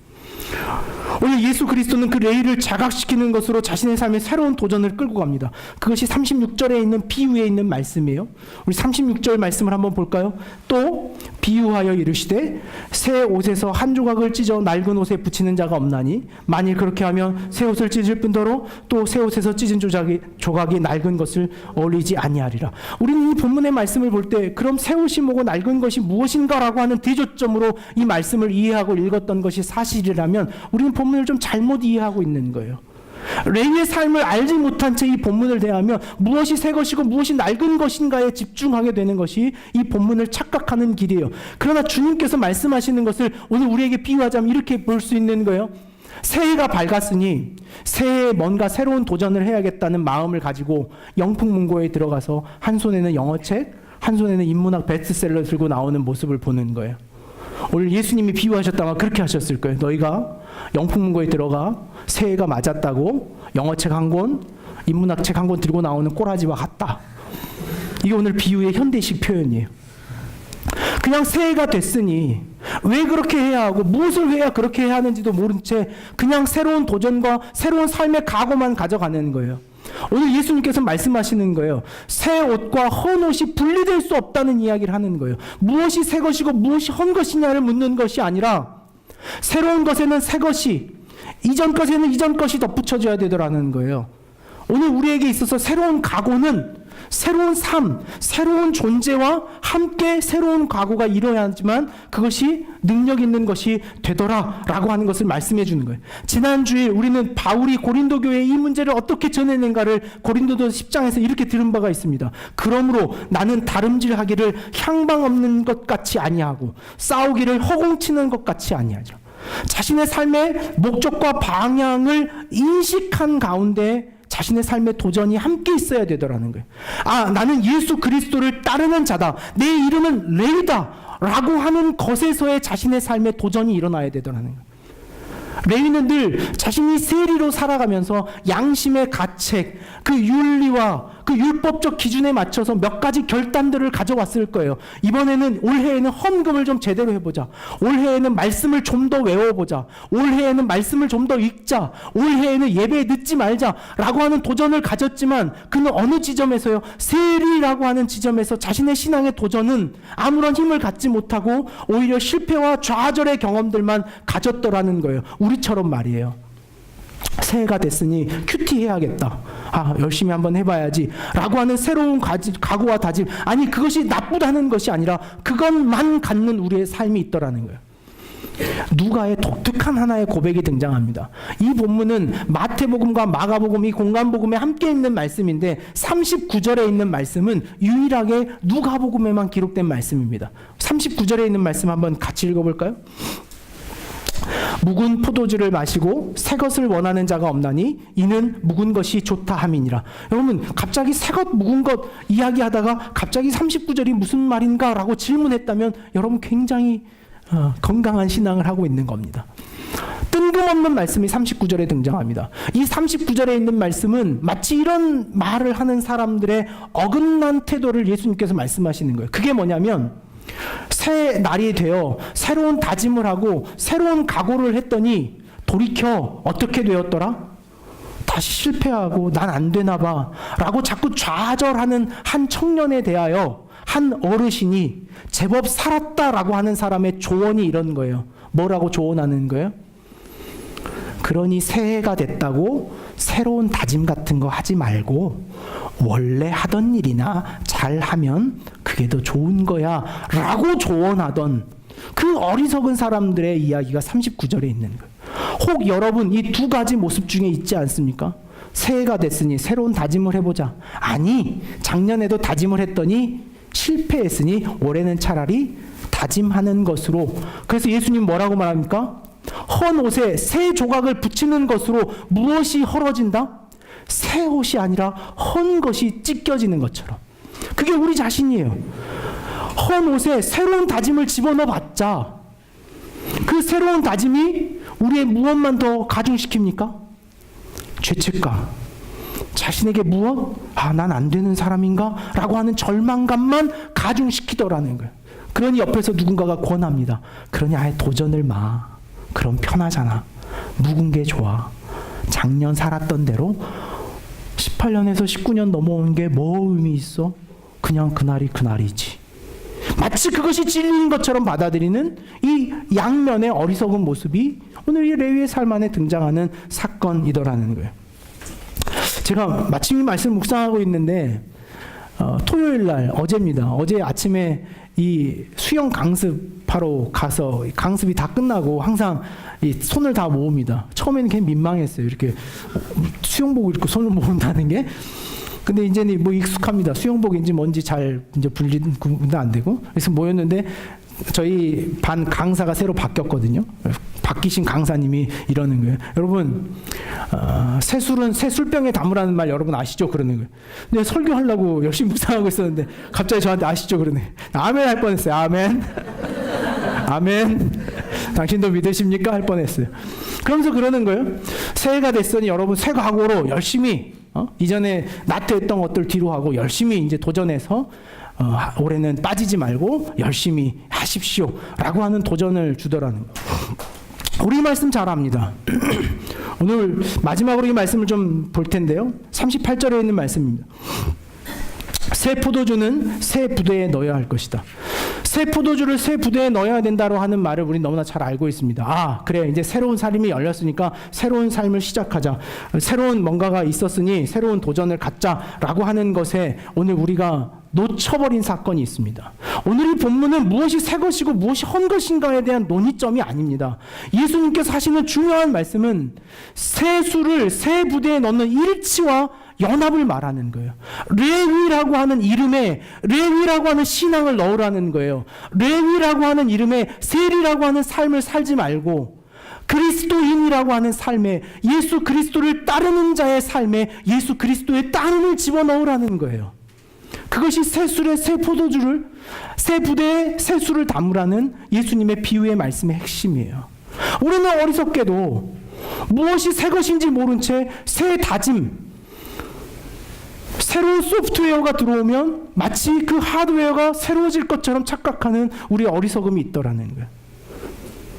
오늘 예수 그리스도는 그 레위를 자각시키는 것으로 자신의 삶에 새로운 도전을 끌고 갑니다. 그것이 36절에 있는 비유에 있는 말씀이에요. 우리 36절 말씀을 한번 볼까요? 또 비유하여 이르시되 새 옷에서 한 조각을 찢어 낡은 옷에 붙이는 자가 없나니 만일 그렇게 하면 새 옷을 찢을 뿐더러 또 새 옷에서 찢은 조각이 낡은 것을 어울리지 아니하리라. 우리는 이 본문의 말씀을 볼 때 그럼 새 옷이 뭐고 낡은 것이 무엇인가라고 하는 대조점으로 이 말씀을 이해하고 읽었던 것이 사실이라면 우리는 본문을 좀 잘못 이해하고 있는 거예요. 레위의 삶을 알지 못한 채 이 본문을 대하면 무엇이 새 것이고 무엇이 낡은 것인가에 집중하게 되는 것이 이 본문을 착각하는 길이에요. 그러나 주님께서 말씀하시는 것을 오늘 우리에게 비유하자면 이렇게 볼 수 있는 거예요. 새해가 밝았으니 새해에 뭔가 새로운 도전을 해야겠다는 마음을 가지고 영풍문고에 들어가서 한 손에는 영어책, 한 손에는 인문학 베스트셀러 들고 나오는 모습을 보는 거예요. 오늘 예수님이 비유하셨다가 그렇게 하셨을 거예요. 너희가 영풍문고에 들어가 새해가 맞았다고 영어책 한 권, 인문학책 한 권 들고 나오는 꼬라지와 같다. 이게 오늘 비유의 현대식 표현이에요. 그냥 새해가 됐으니 왜 그렇게 해야 하고 무엇을 해야 그렇게 해야 하는지도 모른 채 그냥 새로운 도전과 새로운 삶의 각오만 가져가는 거예요. 오늘 예수님께서 말씀하시는 거예요. 새 옷과 헌 옷이 분리될 수 없다는 이야기를 하는 거예요. 무엇이 새 것이고 무엇이 헌 것이냐를 묻는 것이 아니라 새로운 것에는 새 것이, 이전 것에는 이전 것이 덧붙여져야 되더라는 거예요. 오늘 우리에게 있어서 새로운 각오는 새로운 삶, 새로운 존재와 함께 새로운 각오가 이루어야지만 그것이 능력 있는 것이 되더라라고 하는 것을 말씀해 주는 거예요. 지난주에 우리는 바울이 고린도 교회에 이 문제를 어떻게 전해낸가를 고린도서 10장에서 이렇게 들은 바가 있습니다. 그러므로 나는 다름질하기를 향방 없는 것 같이 아니하고 싸우기를 허공치는 것 같이 아니하죠. 자신의 삶의 목적과 방향을 인식한 가운데 자신의 삶의 도전이 함께 있어야 되더라는 거예요. 아, 나는 예수 그리스도를 따르는 자다, 내 이름은 레위다 라고 하는 것에서의 자신의 삶의 도전이 일어나야 되더라는 거예요. 레위는 늘 자신이 세리로 살아가면서 양심의 가책, 그 윤리와 그 율법적 기준에 맞춰서 몇 가지 결단들을 가져왔을 거예요. 이번에는 올해에는 헌금을 좀 제대로 해보자, 올해에는 말씀을 좀 더 외워보자, 올해에는 말씀을 좀 더 읽자, 올해에는 예배에 늦지 말자 라고 하는 도전을 가졌지만 그는 어느 지점에서요, 세리라고 하는 지점에서 자신의 신앙의 도전은 아무런 힘을 갖지 못하고 오히려 실패와 좌절의 경험들만 가졌더라는 거예요. 우리처럼 말이에요. 새해가 됐으니 큐티 해야겠다, 아 열심히 한번 해봐야지 라고 하는 새로운 각오와 다짐, 아니 그것이 나쁘다는 것이 아니라 그것만 갖는 우리의 삶이 있더라는 거예요. 누가의 독특한 하나의 고백이 등장합니다. 이 본문은 마태복음과 마가복음, 이 공간복음에 함께 있는 말씀인데 39절에 있는 말씀은 유일하게 누가복음에만 기록된 말씀입니다. 39절에 있는 말씀 한번 같이 읽어볼까요? 묵은 포도주를 마시고 새 것을 원하는 자가 없나니 이는 묵은 것이 좋다 함이니라. 여러분, 갑자기 새 것 묵은 것 이야기하다가 갑자기 39절이 무슨 말인가 라고 질문했다면 여러분 굉장히 건강한 신앙을 하고 있는 겁니다. 뜬금없는 말씀이 39절에 등장합니다. 이 39절에 있는 말씀은 마치 이런 말을 하는 사람들의 어긋난 태도를 예수님께서 말씀하시는 거예요. 그게 뭐냐면 새 날이 되어 새로운 다짐을 하고 새로운 각오를 했더니 돌이켜 어떻게 되었더라? 다시 실패하고 난 안 되나 봐 라고 자꾸 좌절하는 한 청년에 대하여 한 어르신이 제법 살았다라고 하는 사람의 조언이 이런 거예요. 뭐라고 조언하는 거예요? 그러니 새해가 됐다고 새로운 다짐 같은 거 하지 말고 원래 하던 일이나 잘하면 그게 더 좋은 거야 라고 조언하던 그 어리석은 사람들의 이야기가 39절에 있는 거예요. 혹 여러분 이 두 가지 모습 중에 있지 않습니까? 새해가 됐으니 새로운 다짐을 해보자. 아니, 작년에도 다짐을 했더니 실패했으니 올해는 차라리 다짐하는 것으로. 그래서 예수님 뭐라고 말합니까? 헌 옷에 새 조각을 붙이는 것으로 무엇이 헐어진다? 새 옷이 아니라 헌 것이 찢겨지는 것처럼. 그게 우리 자신이에요. 헌 옷에 새로운 다짐을 집어넣어 봤자 그 새로운 다짐이 우리의 무엇만 더 가중시킵니까? 죄책감, 자신에게 무엇? 난 안 되는 사람인가? 라고 하는 절망감만 가중시키더라는 거예요. 그러니 옆에서 누군가가 권합니다. 그러니 아예 도전을 마. 그럼 편하잖아. 묵은 게 좋아. 작년 살았던 대로 18년에서 19년 넘어온 게 뭐 의미 있어? 그냥 그날이 그날이지. 마치 그것이 진리인 것처럼 받아들이는 이 양면의 어리석은 모습이 오늘 이 레위의 삶 안에 등장하는 사건이더라는 거예요. 제가 마침 이 말씀 묵상하고 있는데 토요일 날 어제입니다. 어제 아침에 이 수영 강습하러 가서 강습이 다 끝나고 항상 이 손을 다 모읍니다. 처음에는 그냥 민망했어요. 이렇게 수영복 입고 손을 모은다는 게. 근데 이제는 뭐 익숙합니다. 수영복인지 뭔지 잘 이제 분리도 안 되고. 그래서 모였는데 저희 반 강사가 새로 바뀌었거든요. 바뀌신 강사님이 이러는 거예요. 여러분, 새 술은 새 술병에 담으라는 말 여러분 아시죠? 그러는 거예요. 근데 설교하려고 열심히 묵상하고 있었는데 갑자기 저한테 아시죠? 그러네. 아멘 할 뻔했어요. 아멘. 아멘. 당신도 믿으십니까? 할 뻔했어요. 그러면서 그러는 거예요. 새해가 됐으니 여러분 새 각오로 열심히 이전에 나태했던 것들 뒤로 하고 열심히 이제 도전해서 올해는 빠지지 말고 열심히 하십시오 라고 하는 도전을 주더라는 거예요. 우리 말씀 잘 압니다. 오늘 마지막으로 이 말씀을 좀 볼 텐데요. 38절에 있는 말씀입니다. 새 포도주는 새 부대에 넣어야 할 것이다. 새 포도주를 새 부대에 넣어야 된다고 하는 말을 우리 너무나 잘 알고 있습니다. 그래, 이제 새로운 삶이 열렸으니까 새로운 삶을 시작하자. 새로운 뭔가가 있었으니 새로운 도전을 갖자라고 하는 것에 오늘 우리가 놓쳐버린 사건이 있습니다. 오늘 이 본문은 무엇이 새 것이고 무엇이 헌 것인가에 대한 논의점이 아닙니다. 예수님께서 하시는 중요한 말씀은 새 수를 새 부대에 넣는 일치와 연합을 말하는 거예요. 레위라고 하는 이름에 레위라고 하는 신앙을 넣으라는 거예요. 레위라고 하는 이름에 세리라고 하는 삶을 살지 말고 그리스도인이라고 하는 삶에 예수 그리스도를 따르는 자의 삶에 예수 그리스도의 따름을 집어넣으라는 거예요. 그것이 새 술에 새 포도주를 새 부대에 새 술을 담으라는 예수님의 비유의 말씀의 핵심이에요. 우리는 어리석게도 무엇이 새 것인지 모른 채 새 다짐, 새로운 소프트웨어가 들어오면 마치 그 하드웨어가 새로워질 것처럼 착각하는 우리 어리석음이 있더라는 거예요.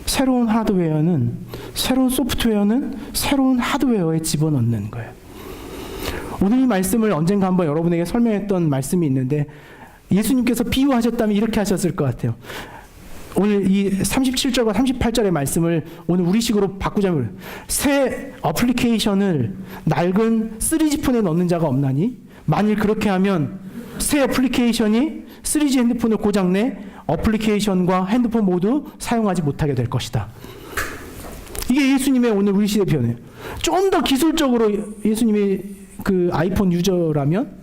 새로운 하드웨어는 새로운 소프트웨어는 새로운 하드웨어에 집어넣는 거예요. 오늘 이 말씀을 언젠가 한번 여러분에게 설명했던 말씀이 있는데 예수님께서 비유하셨다면 이렇게 하셨을 것 같아요. 오늘 이 37절과 38절의 말씀을 오늘 우리식으로 바꾸자면 새 어플리케이션을 낡은 3G 폰에 넣는 자가 없나니 만일 그렇게 하면 새 어플리케이션이 3G 핸드폰을 고장내 어플리케이션과 핸드폰 모두 사용하지 못하게 될 것이다. 이게 예수님의 오늘 우리 시대 표현이에요. 좀 더 기술적으로 예수님이 그 아이폰 유저라면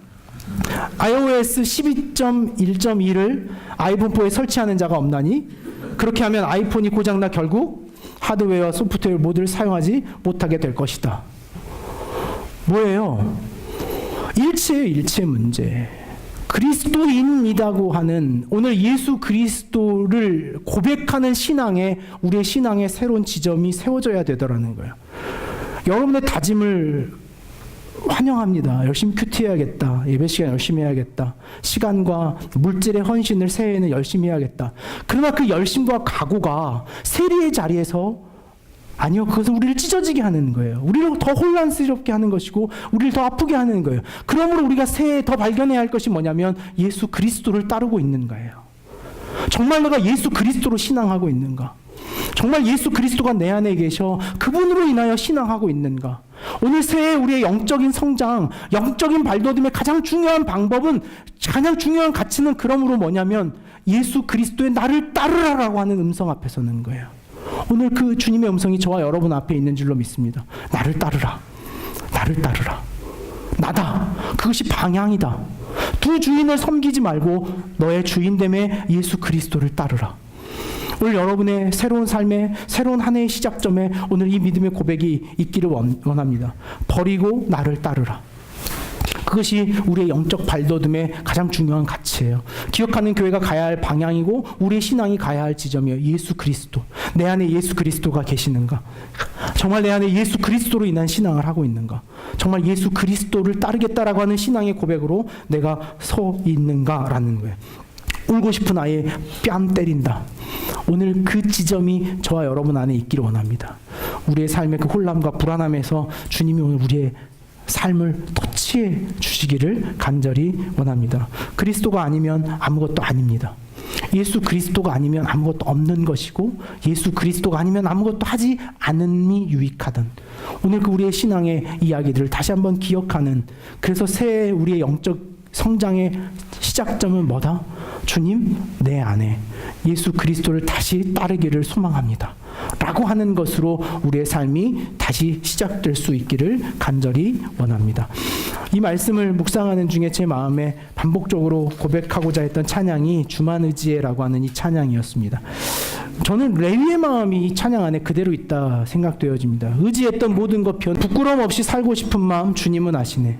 iOS 12.1.2를 아이폰 4에 설치하는 자가 없나니 그렇게 하면 아이폰이 고장나 결국 하드웨어, 소프트웨어 모두를 사용하지 못하게 될 것이다. 뭐예요? 일체예요, 일체 문제. 그리스도인이라고 하는 오늘 예수 그리스도를 고백하는 신앙에 우리의 신앙의 새로운 지점이 세워져야 되더라는 거예요. 여러분의 다짐을 환영합니다. 열심히 큐티해야겠다. 예배 시간 열심히 해야겠다. 시간과 물질의 헌신을 새해에는 열심히 해야겠다. 그러나 그 열심과 각오가 세리의 자리에서 아니요. 그것은 우리를 찢어지게 하는 거예요. 우리를 더 혼란스럽게 하는 것이고 우리를 더 아프게 하는 거예요. 그러므로 우리가 새해에 더 발견해야 할 것이 뭐냐면 예수 그리스도를 따르고 있는 거예요. 정말 내가 예수 그리스도로 신앙하고 있는가? 정말 예수 그리스도가 내 안에 계셔 그분으로 인하여 신앙하고 있는가? 오늘 새해 우리의 영적인 성장, 영적인 발돋움의 가장 중요한 방법은, 가장 중요한 가치는 그러므로 뭐냐면 예수 그리스도의 나를 따르라라고 하는 음성 앞에 서는 거예요. 오늘 그 주님의 음성이 저와 여러분 앞에 있는 줄로 믿습니다. 나를 따르라. 나를 따르라. 나다. 그것이 방향이다. 두 주인을 섬기지 말고 너의 주인됨에 예수 그리스도를 따르라. 오늘 여러분의 새로운 삶의 새로운 한 해의 시작점에 오늘 이 믿음의 고백이 있기를 원합니다. 버리고 나를 따르라. 그것이 우리의 영적 발돋움의 가장 중요한 가치예요. 기억하는 교회가 가야 할 방향이고 우리의 신앙이 가야 할 지점이에요. 예수 그리스도. 내 안에 예수 그리스도가 계시는가? 정말 내 안에 예수 그리스도로 인한 신앙을 하고 있는가? 정말 예수 그리스도를 따르겠다라고 하는 신앙의 고백으로 내가 서 있는가라는 거예요. 울고 싶은 아이의 뺨 때린다. 오늘 그 지점이 저와 여러분 안에 있기를 원합니다. 우리의 삶의 그 혼란과 불안함에서 주님이 오늘 우리의 삶을 터치해 주시기를 간절히 원합니다. 그리스도가 아니면 아무것도 아닙니다. 예수 그리스도가 아니면 아무것도 없는 것이고 예수 그리스도가 아니면 아무것도 하지 않음이 유익하던 오늘 그 우리의 신앙의 이야기들을 다시 한번 기억하는, 그래서 새해 우리의 영적 성장의 시작점은 뭐다? 주님, 내 안에 예수 그리스도를 다시 따르기를 소망합니다. 라고 하는 것으로 우리의 삶이 다시 시작될 수 있기를 간절히 원합니다. 이 말씀을 묵상하는 중에 제 마음에 반복적으로 고백하고자 했던 찬양이 주만 의지해라고 하는 이 찬양이었습니다. 저는 레위의 마음이 이 찬양 안에 그대로 있다 생각되어집니다. 의지했던 모든 것 부끄러움 없이 살고 싶은 마음 주님은 아시네.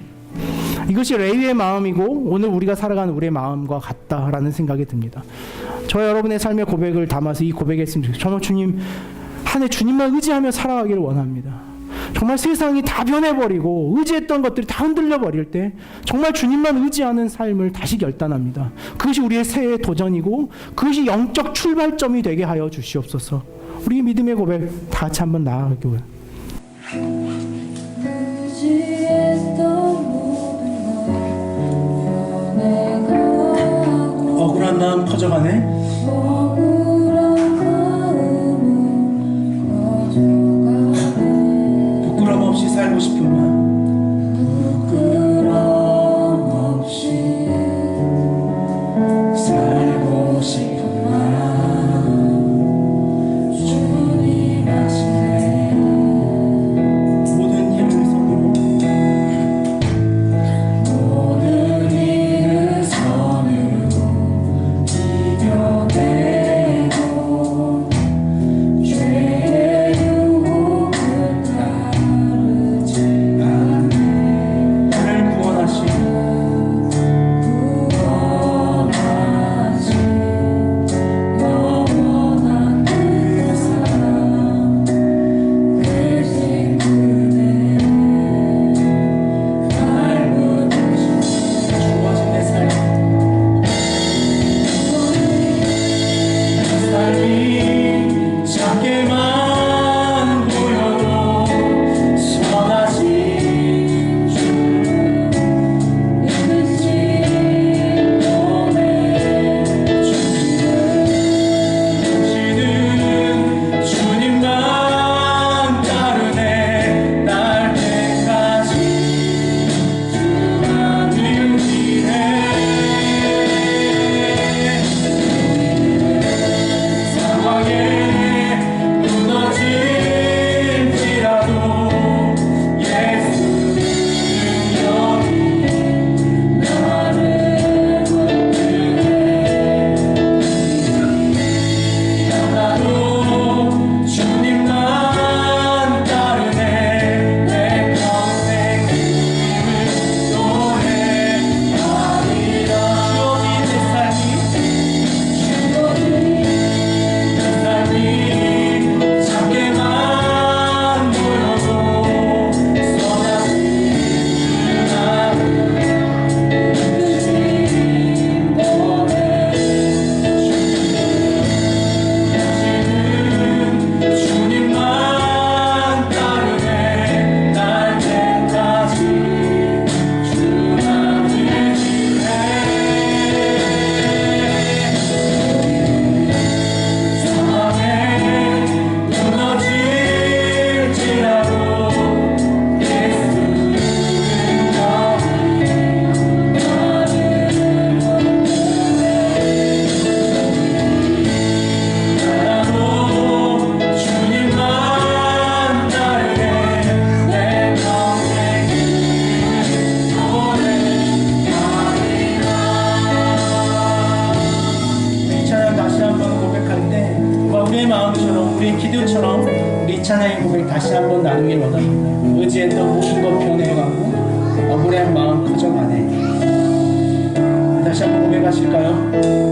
이것이 레위의 마음이고 오늘 우리가 살아가는 우리의 마음과 같다라는 생각이 듭니다. 저 여러분의 삶의 고백을 담아서 이 고백했으면 좋겠어요. 정말 주님, 한 해 주님만 의지하며 살아가기를 원합니다. 정말 세상이 다 변해버리고 의지했던 것들이 다 흔들려버릴 때 정말 주님만 의지하는 삶을 다시 결단합니다. 그것이 우리의 새해의 도전이고 그것이 영적 출발점이 되게 하여 주시옵소서. 우리 믿음의 고백 다 같이 한번 나아가기를. 억울한 마음 커져가네. 부끄럼 없이 살고 싶은 마음. 부끄럼 없이 살고 싶은 마음 주님 아시네. 모든 힘을 손으로 모든 일을 손으로 이겨 다시 한번 나누길 원합니다. 의지했던 모든 것 변해가고 억울한 마음 가져가네. 다시 한번 고백하실까요?